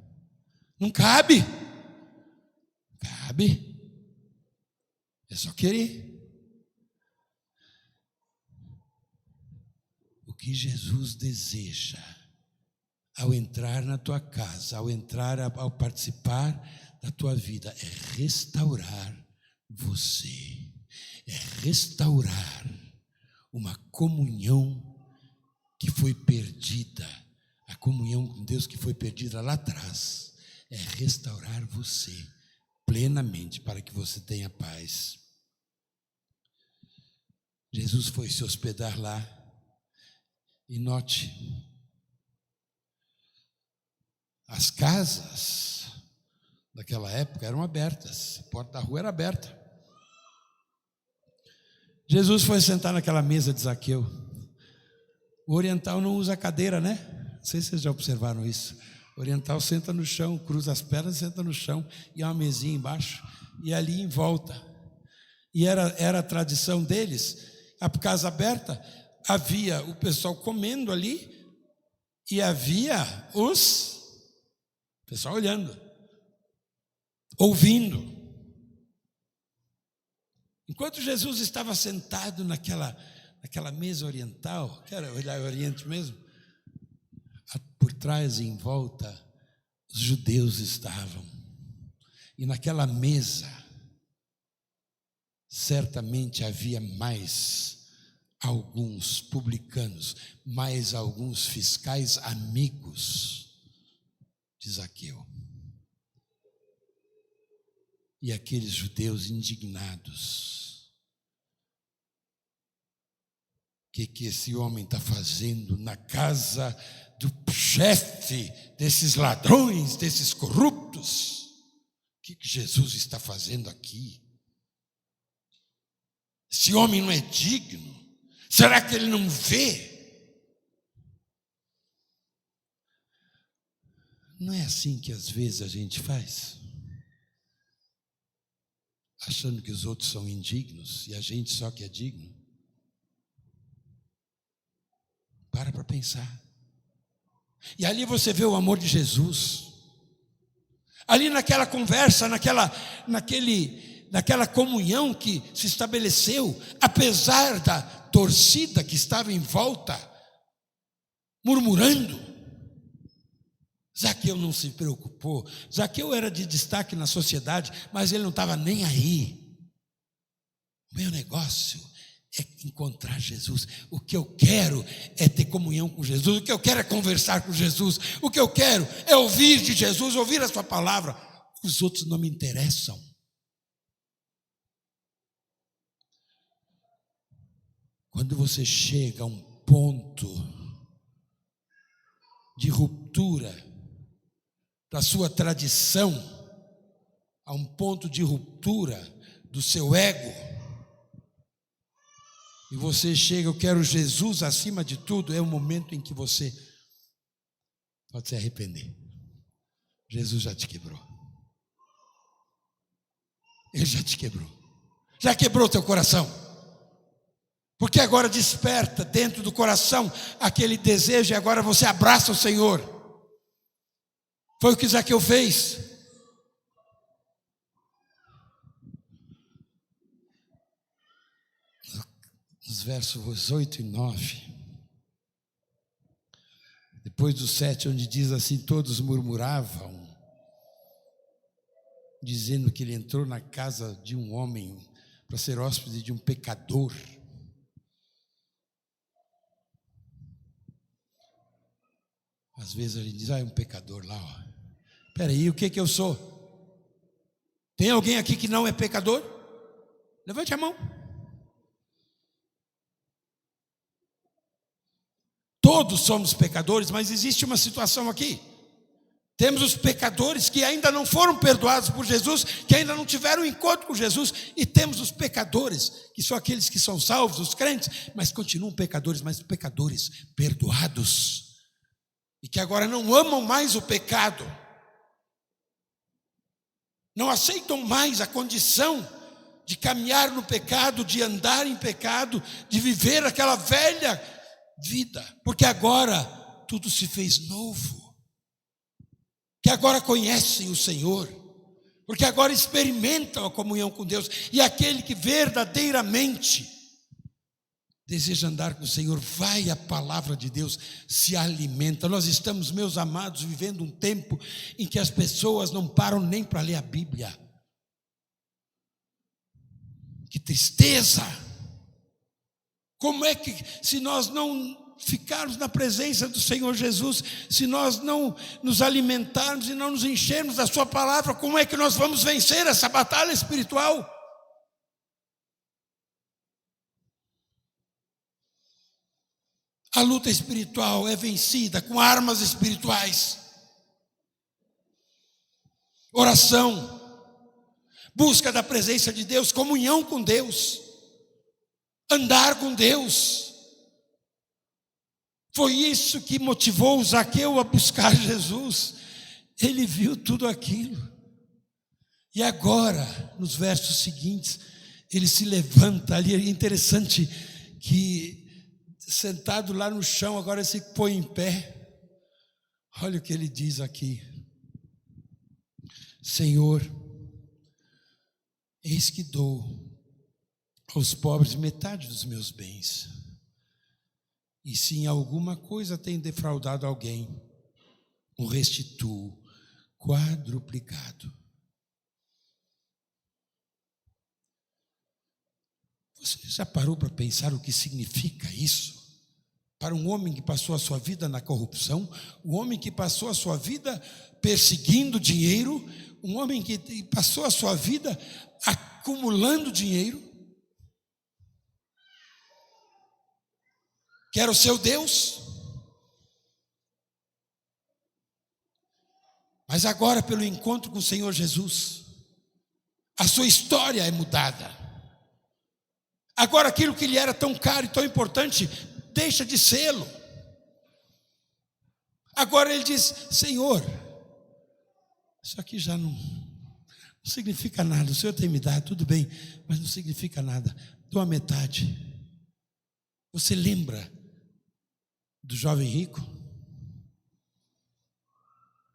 Não cabe. Cabe. É só querer. O que Jesus deseja ao entrar na tua casa, ao participar da tua vida, é restaurar você, é restaurar uma comunhão que foi perdida, a comunhão com Deus que foi perdida lá atrás, é restaurar você plenamente para que você tenha paz. Jesus foi se hospedar lá e note, as casas daquela época eram abertas, a porta da rua era aberta. Jesus foi sentar naquela mesa de Zaqueu. O oriental não usa cadeira, né? Não sei se vocês já observaram isso. O oriental senta no chão, cruza as pernas, senta no chão, e há uma mesinha embaixo, e ali em volta. E era a tradição deles, a casa aberta, havia o pessoal comendo ali, e havia o pessoal olhando, ouvindo. Enquanto Jesus estava sentado naquela mesa oriental, que era o Oriente mesmo, por trás e em volta, os judeus estavam. E naquela mesa, certamente havia mais alguns publicanos, mais alguns fiscais amigos de Zaqueu. E aqueles judeus indignados. O que esse homem está fazendo na casa do chefe desses ladrões, desses corruptos? O que Jesus está fazendo aqui? Esse homem não é digno? Será que ele não vê? Não é assim que às vezes a gente faz? Achando que os outros são indignos e a gente só que é digno? Para pensar. E ali você vê o amor de Jesus. Ali naquela conversa, naquela comunhão que se estabeleceu, apesar da torcida que estava em volta, murmurando, Zaqueu não se preocupou. Zaqueu era de destaque na sociedade, mas ele não estava nem aí. O meu negócio é encontrar Jesus. O que eu quero é ter comunhão com Jesus. O que eu quero é conversar com Jesus. O que eu quero é ouvir de Jesus, ouvir a sua palavra, Os outros não me interessam. Quando você chega a um ponto de ruptura da sua tradição, a um ponto de ruptura do seu ego, e você chega, eu quero Jesus acima de tudo, é o momento em que você pode se arrepender. Jesus já te quebrou. Ele já te quebrou. Já quebrou teu coração. Porque agora desperta dentro do coração aquele desejo e agora você abraça o Senhor. Foi o que Zaqueu fez. Nos versos 8 e 9. Depois do 7, onde diz assim, todos murmuravam, dizendo que ele entrou na casa de um homem para ser hóspede de um pecador. Às vezes a gente diz, é um pecador lá, ó. Espera aí, o que eu sou? Tem alguém aqui que não é pecador? Levante a mão. Todos somos pecadores, mas existe uma situação aqui. Temos os pecadores que ainda não foram perdoados por Jesus, que ainda não tiveram encontro com Jesus, e temos os pecadores, que são aqueles que são salvos, os crentes, mas continuam pecadores, mas pecadores perdoados. E que agora não amam mais o pecado, não aceitam mais a condição de caminhar no pecado, de andar em pecado, de viver aquela velha vida, porque agora tudo se fez novo, que agora conhecem o Senhor, porque agora experimentam a comunhão com Deus, e aquele que verdadeiramente deseja andar com o Senhor, vai à palavra de Deus, se alimenta. Nós estamos, meus amados, vivendo um tempo em que as pessoas não param nem para ler a Bíblia. Que tristeza! Como é que, se nós não ficarmos na presença do Senhor Jesus, se nós não nos alimentarmos e não nos enchermos da sua palavra, como é que nós vamos vencer essa batalha espiritual? A luta espiritual é vencida com armas espirituais. Oração, busca da presença de Deus, comunhão com Deus, andar com Deus. Foi isso que motivou o Zaqueu a buscar Jesus. Ele viu tudo aquilo. E agora, nos versos seguintes, ele se levanta ali. É interessante que sentado lá no chão, agora se põe em pé. Olha o que ele diz aqui: Senhor, eis que dou aos pobres metade dos meus bens, e se em alguma coisa tenho defraudado alguém, o restituo quadruplicado. Você já parou para pensar o que significa isso? Para um homem que passou a sua vida na corrupção, um homem que passou a sua vida perseguindo dinheiro, um homem que passou a sua vida acumulando dinheiro, que era o seu Deus, mas agora, pelo encontro com o Senhor Jesus, a sua história é mudada. Agora aquilo que lhe era tão caro e tão importante deixa de sê-lo. Agora ele diz: Senhor, isso aqui já não significa nada. O Senhor tem me dado, tudo bem, mas não significa nada. Dou a metade. Você lembra do jovem rico?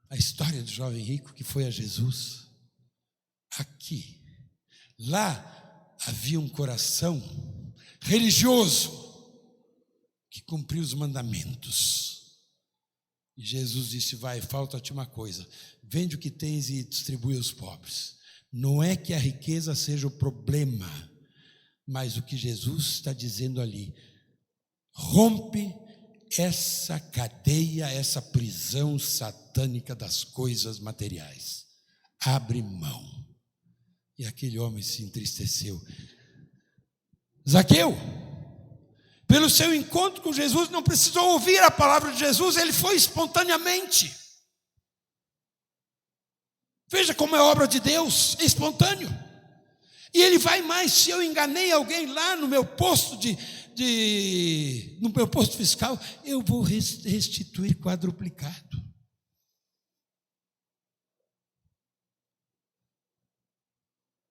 A história do jovem rico que foi a Jesus. Aqui, lá havia um coração religioso que cumpriu os mandamentos. E Jesus disse: vai, falta-te uma coisa, vende o que tens e distribui aos pobres. Não é que a riqueza seja o problema, mas o que Jesus está dizendo ali: rompe essa cadeia, essa prisão satânica das coisas materiais. abre mão. E aquele homem se entristeceu. Zaqueu, pelo seu encontro com Jesus, não precisou ouvir a palavra de Jesus, ele foi espontaneamente. Veja como é obra de Deus, é espontâneo. E ele vai mais: se eu enganei alguém lá no meu posto no meu posto fiscal, eu vou restituir quadruplicado.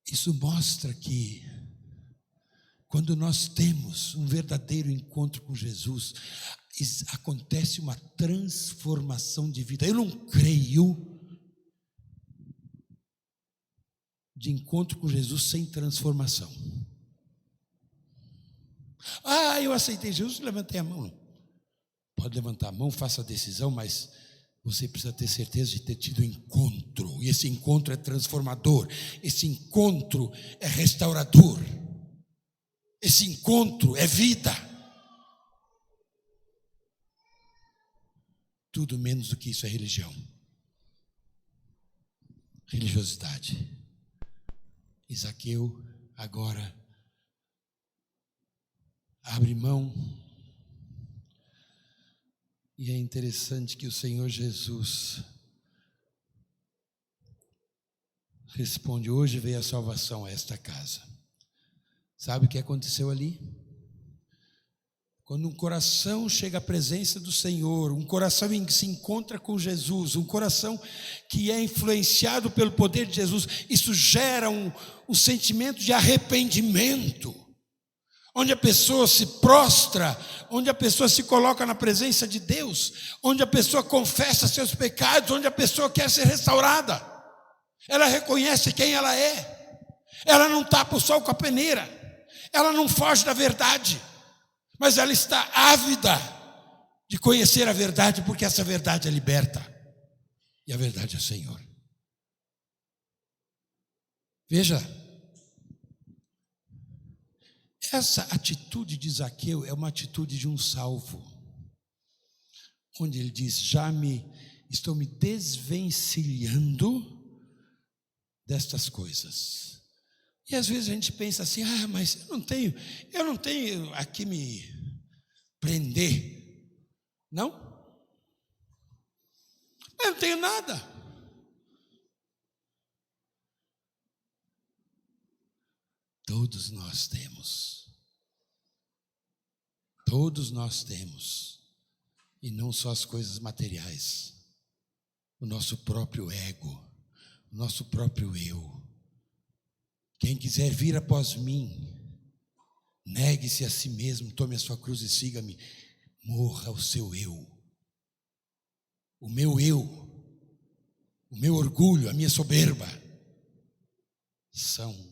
Isso mostra que quando nós temos um verdadeiro encontro com Jesus, acontece uma transformação de vida. Eu não creio de encontro com Jesus sem transformação. Eu aceitei Jesus, levantei a mão. Pode levantar a mão, faça a decisão, mas você precisa ter certeza de ter tido encontro. E esse encontro é transformador. Esse encontro é restaurador. Esse encontro é vida. Tudo menos do que isso é religião. Religiosidade. E Zaqueu agora abre mão. E é interessante que o Senhor Jesus responde: hoje veio a salvação a esta casa. Sabe o que aconteceu ali? Quando um coração chega à presença do Senhor, um coração que se encontra com Jesus, um coração que é influenciado pelo poder de Jesus, isso gera um sentimento de arrependimento, onde a pessoa se prostra, onde a pessoa se coloca na presença de Deus, onde a pessoa confessa seus pecados, onde a pessoa quer ser restaurada. Ela reconhece quem ela é, ela não tapa o sol com a peneira, ela não foge da verdade, mas ela está ávida de conhecer a verdade, porque essa verdade é liberta, e a verdade é o Senhor. Veja, essa atitude de Zaqueu é uma atitude de um salvo, onde ele diz: estou me desvencilhando destas coisas. E às vezes a gente pensa assim: mas eu não tenho a que me prender. Não? Eu não tenho nada. Todos nós temos. Todos nós temos. E não só as coisas materiais. O nosso próprio ego, o nosso próprio eu. Quem quiser vir após mim, negue-se a si mesmo, tome a sua cruz e siga-me. Morra o seu eu. O meu orgulho, a minha soberba, são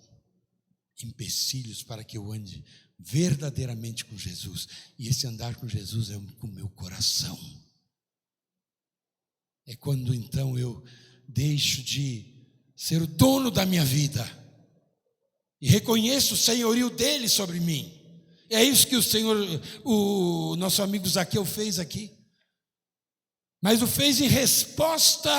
empecilhos para que eu ande verdadeiramente com Jesus. E esse andar com Jesus é com o meu coração. É quando então eu deixo de ser o dono da minha vida e reconheço o senhorio dele sobre mim. É isso que o nosso amigo Zaqueu fez aqui. Mas o fez em resposta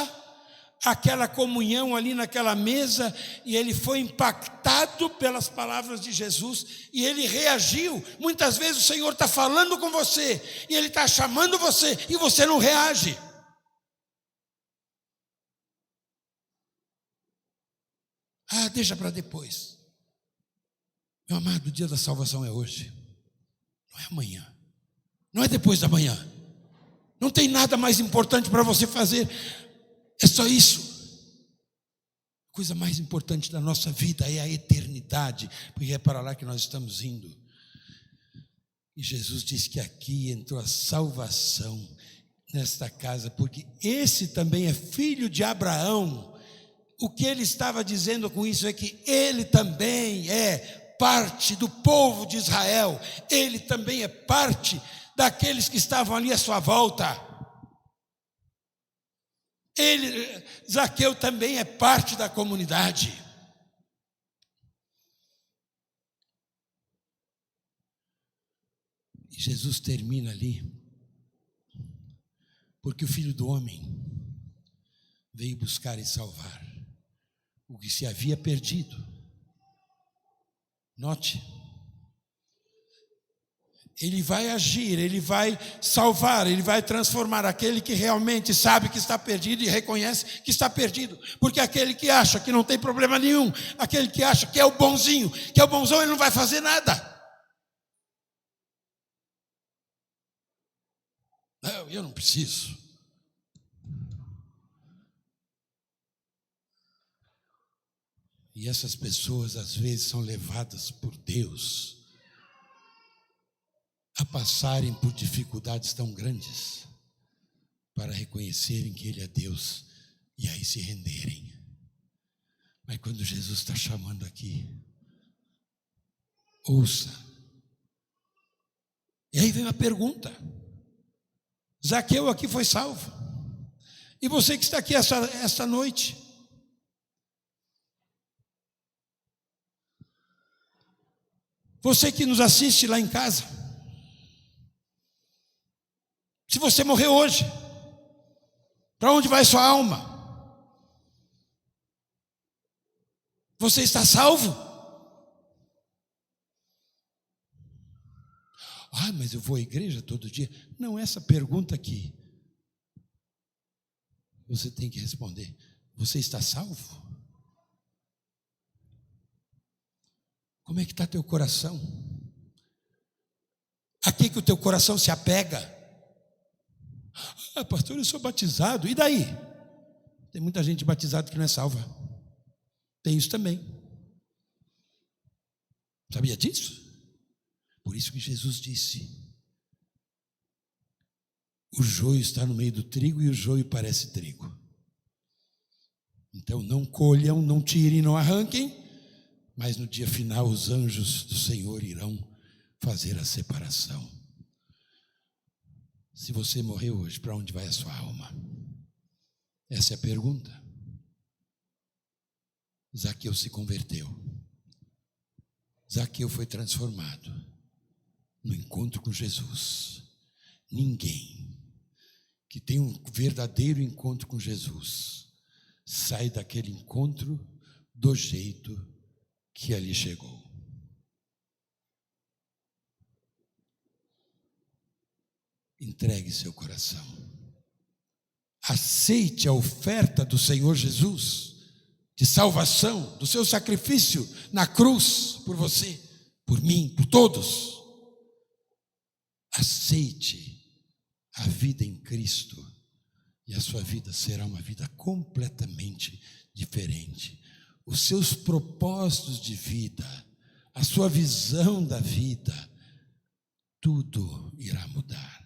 àquela comunhão ali naquela mesa, e ele foi impactado pelas palavras de Jesus, e ele reagiu. Muitas vezes o Senhor está falando com você, e Ele está chamando você, e você não reage. Deixa para depois. Meu amado, o dia da salvação é hoje, não é amanhã, não é depois da manhã. Não tem nada mais importante para você fazer, é só isso. A coisa mais importante da nossa vida é a eternidade, porque é para lá que nós estamos indo. E Jesus disse que aqui entrou a salvação nesta casa, porque esse também é filho de Abraão. O que ele estava dizendo com isso é que ele também é parte do povo de Israel, ele também é parte daqueles que estavam ali à sua volta. Zaqueu também é parte da comunidade. E Jesus termina ali, porque o Filho do Homem veio buscar e salvar o que se havia perdido. Note, Ele vai agir, Ele vai salvar, Ele vai transformar aquele que realmente sabe que está perdido e reconhece que está perdido. Porque aquele que acha que não tem problema nenhum, aquele que acha que é o bonzinho, que é o bonzão, ele não vai fazer nada. Não, eu não preciso. E essas pessoas às vezes são levadas por Deus a passarem por dificuldades tão grandes para reconhecerem que Ele é Deus e aí se renderem. Mas quando Jesus está chamando aqui, ouça. E aí vem uma pergunta. Zaqueu aqui foi salvo. E você que está aqui esta noite? Você que nos assiste lá em casa? Se você morrer hoje, para onde vai sua alma? Você está salvo? Ah, mas eu vou à igreja todo dia. Não, essa pergunta aqui você tem que responder. Você está salvo? Como é que está teu coração? A que o teu coração se apega? Ah, pastor, eu sou batizado. E daí? Tem muita gente batizada que não é salva. Tem isso também. Sabia disso? Por isso que Jesus disse: o joio está no meio do trigo e o joio parece trigo. Então não colham, não tirem, não arranquem, mas no dia final os anjos do Senhor irão fazer a separação. Se você morrer hoje, para onde vai a sua alma? Essa é a pergunta. Zaqueu se converteu. Zaqueu foi transformado no encontro com Jesus. Ninguém que tem um verdadeiro encontro com Jesus sai daquele encontro do jeito que ali chegou. Entregue seu coração. Aceite a oferta do Senhor Jesus de salvação, do seu sacrifício na cruz por você, por mim, por todos. Aceite a vida em Cristo e a sua vida será uma vida completamente diferente. Os seus propósitos de vida, a sua visão da vida, tudo irá mudar.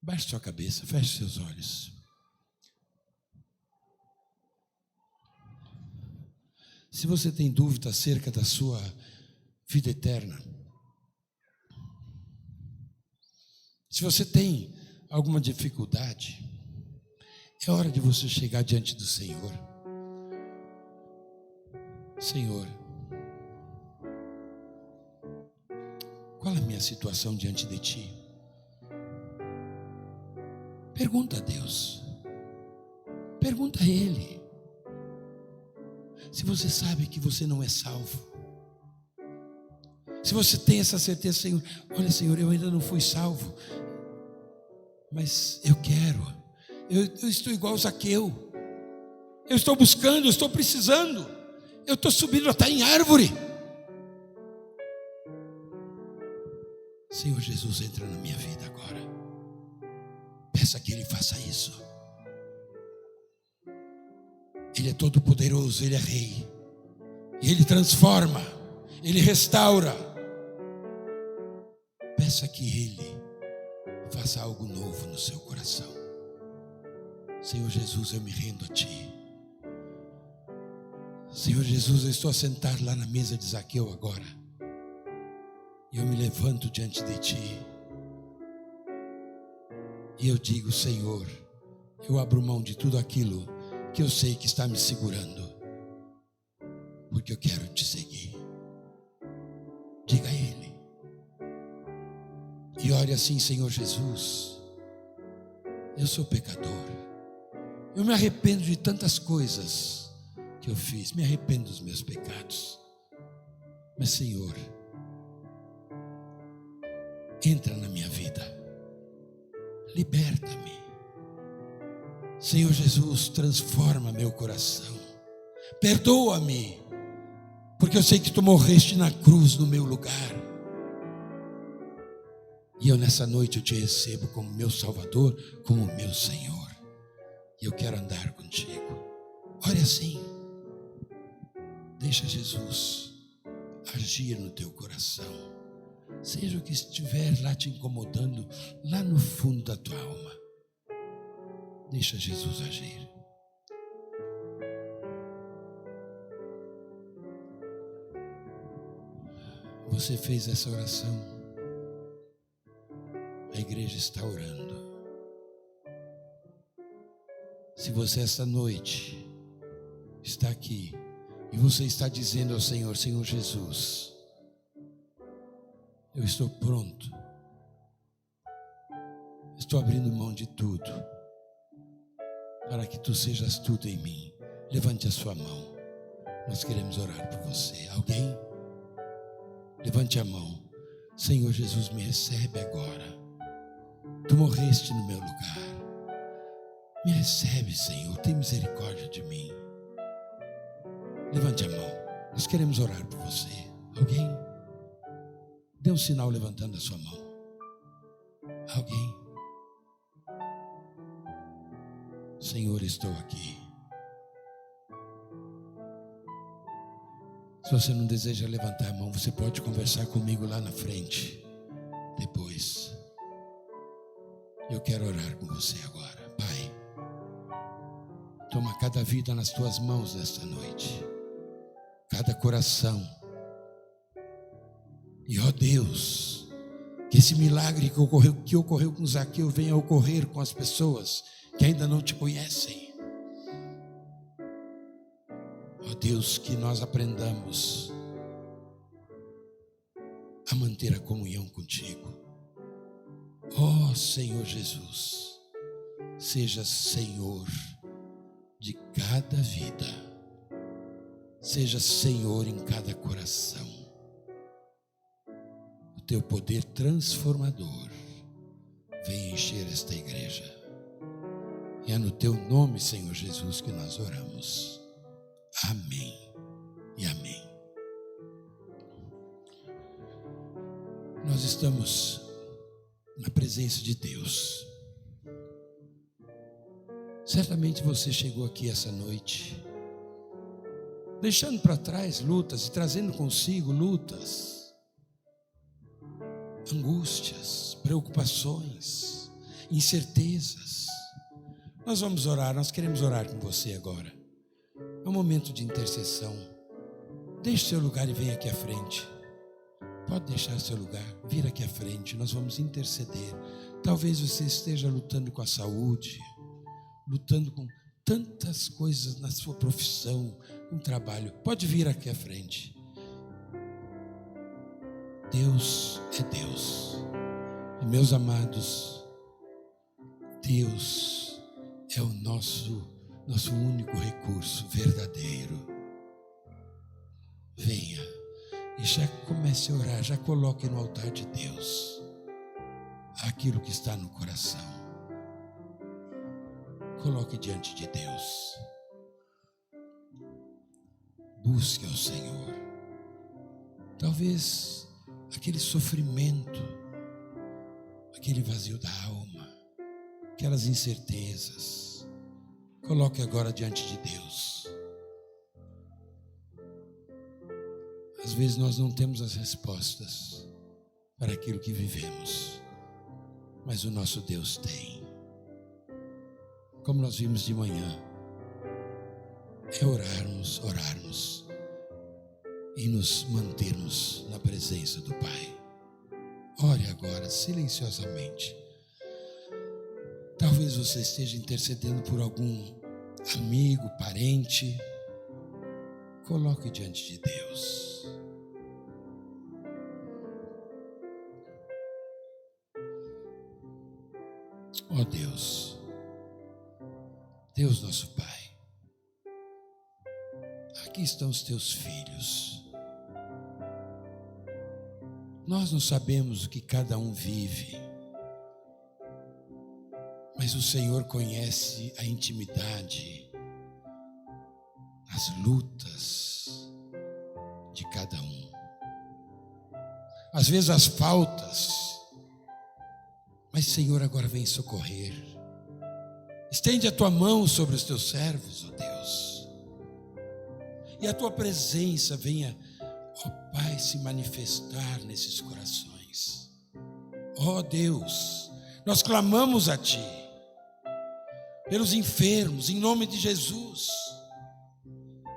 Baixe sua cabeça, feche seus olhos. Se você tem dúvida acerca da sua vida eterna, se você tem alguma dificuldade, é hora de você chegar diante do Senhor. Senhor, qual é a minha situação diante de Ti? Pergunta a Deus. Pergunta a Ele. Se você sabe que você não é salvo, se você tem essa certeza, Senhor, olha, Senhor, eu ainda não fui salvo, mas eu quero, eu estou igual ao Zaqueu, eu estou buscando, eu estou precisando, eu estou subindo até em árvore. Senhor Jesus, entra na minha vida agora. Peça que Ele faça isso. Ele é todo poderoso, Ele é Rei, Ele transforma, Ele restaura. Peça que Ele faça algo novo no seu coração. Senhor Jesus, eu me rendo a Ti. Senhor Jesus, eu estou a sentar lá na mesa de Zaqueu agora, e eu me levanto diante de Ti, e eu digo: Senhor, eu abro mão de tudo aquilo que eu sei que está me segurando, porque eu quero Te seguir. Diga a Ele e ore assim: Senhor Jesus, eu sou pecador, Eu me arrependo de tantas coisas que eu fiz, me arrependo dos meus pecados. Mas, Senhor, entra na minha vida, liberta-me. Senhor Jesus, transforma meu coração, perdoa-me, porque eu sei que Tu morreste na cruz no meu lugar. E eu nessa noite eu Te recebo como meu Salvador, como meu Senhor. E eu quero andar contigo. Ore assim. Deixa Jesus agir no teu coração. Seja o que estiver lá te incomodando, lá no fundo da tua alma. Deixa Jesus agir. Você fez essa oração. A igreja está orando. Se você esta noite está aqui e você está dizendo ao Senhor: Senhor Jesus, eu estou pronto, estou abrindo mão de tudo para que Tu sejas tudo em mim. Levante a sua mão, nós queremos orar por você. Alguém? Levante a mão. Senhor Jesus, me recebe agora. Tu morreste no meu lugar. Me recebe, Senhor, tem misericórdia de mim. Levante a mão, nós queremos orar por você. Alguém? Dê um sinal levantando a sua mão. Alguém? Senhor, estou aqui. Se você não deseja levantar a mão, você pode conversar comigo lá na frente, depois. Eu quero orar com você agora. Pai, toma cada vida nas Tuas mãos nesta noite, cada coração. E ó Deus, que esse milagre que ocorreu com Zaqueu venha a ocorrer com as pessoas que ainda não Te conhecem. Ó Deus, que nós aprendamos a manter a comunhão contigo. Ó Senhor Jesus, seja Senhor de cada vida, seja Senhor em cada coração. O Teu poder transformador venha encher esta igreja. E é no Teu nome, Senhor Jesus, que nós oramos. Amém e amém. Nós estamos na presença de Deus. Certamente você chegou aqui essa noite deixando para trás lutas e trazendo consigo lutas, angústias, preocupações, incertezas. Nós vamos orar, nós queremos orar com você agora. É um momento de intercessão. Deixe seu lugar e venha aqui à frente. Pode deixar seu lugar, vir aqui à frente, nós vamos interceder. Talvez você esteja lutando com a saúde, lutando com tantas coisas na sua profissão, no trabalho. Pode vir aqui à frente. Deus é Deus. E meus amados, Deus é o nosso único recurso verdadeiro. Venha e já comece a orar, já coloque no altar de Deus aquilo que está no coração. Coloque diante de Deus. Busque ao Senhor. Talvez aquele sofrimento, aquele vazio da alma, aquelas incertezas, coloque agora diante de Deus. Às vezes nós não temos as respostas para aquilo que vivemos, mas o nosso Deus tem. Como nós vimos de manhã, é orarmos e nos mantermos na presença do Pai. Ore agora silenciosamente. Talvez você esteja intercedendo por algum amigo, parente. Coloque diante de Deus. Ó Deus, Deus nosso Pai, aqui estão os teus filhos. Nós não sabemos o que cada um vive, mas o Senhor conhece a intimidade, as lutas de cada um. Às vezes as faltas, mas Senhor, agora vem socorrer. Estende a tua mão sobre os teus servos, ó Deus, e a tua presença venha, ó Pai, se manifestar nesses corações. Ó Deus, nós clamamos a Ti, pelos enfermos, em nome de Jesus.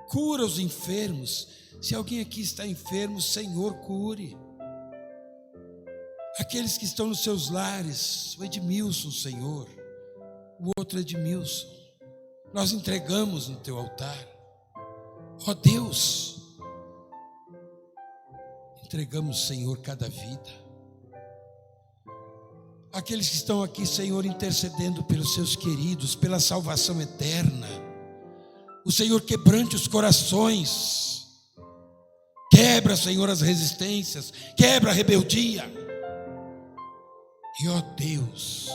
Cura os enfermos. Se alguém aqui está enfermo, Senhor, cure. Aqueles que estão nos seus lares, o Edmilson, Senhor, o outro Edmilson, nós entregamos no Teu altar. Ó Deus, entregamos, Senhor, cada vida. Aqueles que estão aqui, Senhor, intercedendo pelos seus queridos, pela salvação eterna. O Senhor quebrante os corações. Quebra, Senhor, as resistências. Quebra a rebeldia. E, ó Deus,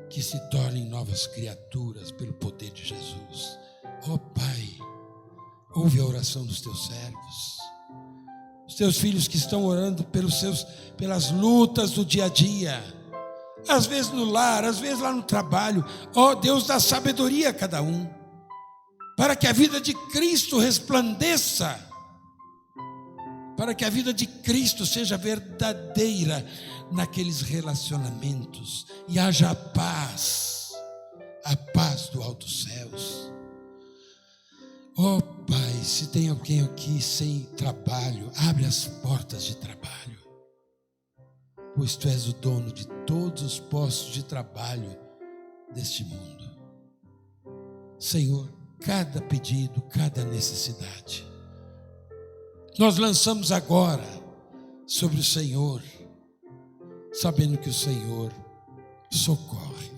que se tornem novas criaturas pelo poder de Jesus. Ó Pai, ouve a oração dos teus servos. Os teus filhos que estão orando pelas lutas do dia a dia, às vezes no lar, às vezes lá no trabalho. Ó Deus, dá sabedoria a cada um, para que a vida de Cristo resplandeça, para que a vida de Cristo seja verdadeira naqueles relacionamentos, e haja a paz do alto dos céus. Ó Pai, se tem alguém aqui sem trabalho, abre as portas de trabalho, pois Tu és o dono de todos os postos de trabalho deste mundo. Senhor, cada pedido, cada necessidade, nós lançamos agora sobre o Senhor, sabendo que o Senhor socorre.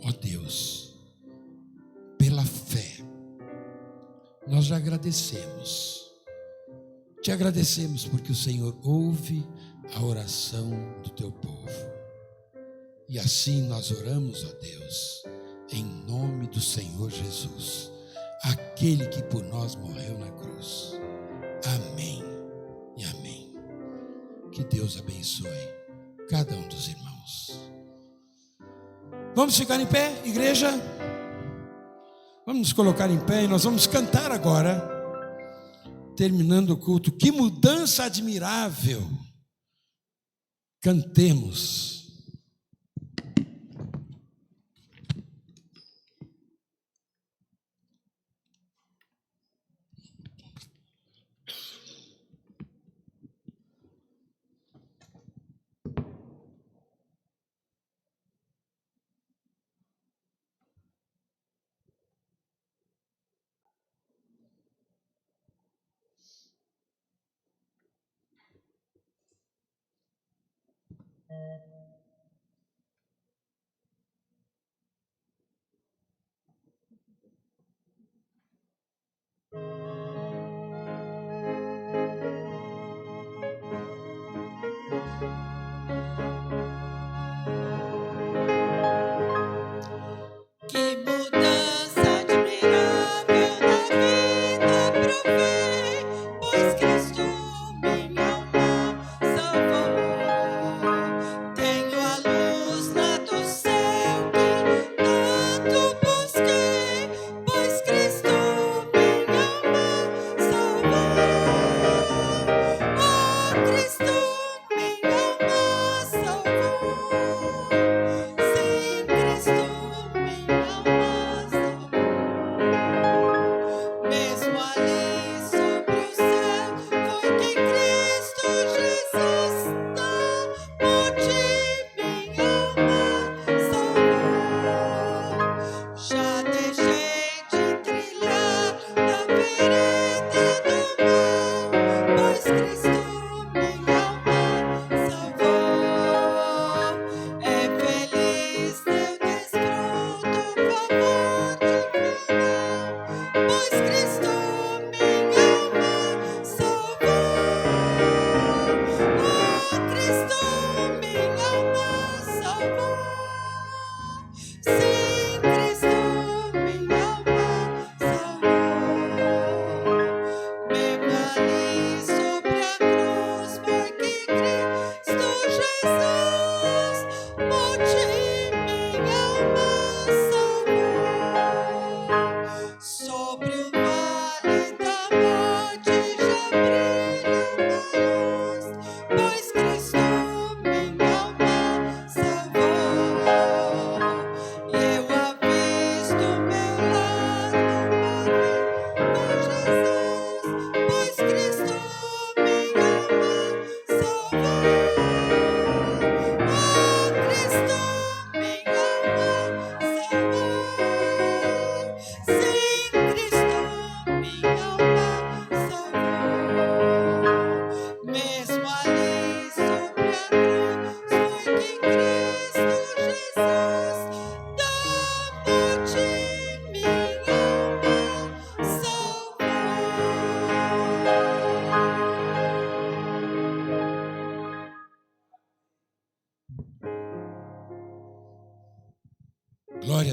Ó Deus, pela fé, nós já agradecemos. Te agradecemos porque o Senhor ouve a oração do Teu povo. E assim nós oramos, ó Deus, em nome do Senhor Jesus, aquele que por nós morreu na cruz. Amém e amém. Que Deus abençoe cada um dos irmãos. Vamos ficar em pé, igreja? Vamos nos colocar em pé e nós vamos cantar agora, terminando o culto. Que mudança admirável! Cantemos. Que mudança admirável na vida provei, pois Cristo minha alma salvou. Tenho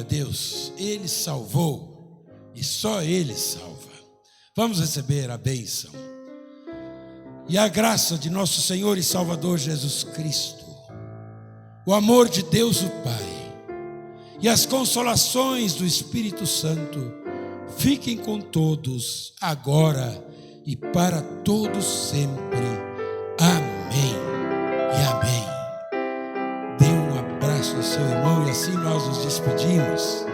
a Deus, Ele salvou e só Ele salva. Vamos receber a bênção e a graça de nosso Senhor e Salvador Jesus Cristo, o amor de Deus o Pai e as consolações do Espírito Santo fiquem com todos agora e para todos sempre. Amém e amém. Dê um abraço ao seu irmão e assim nós nos despedimos.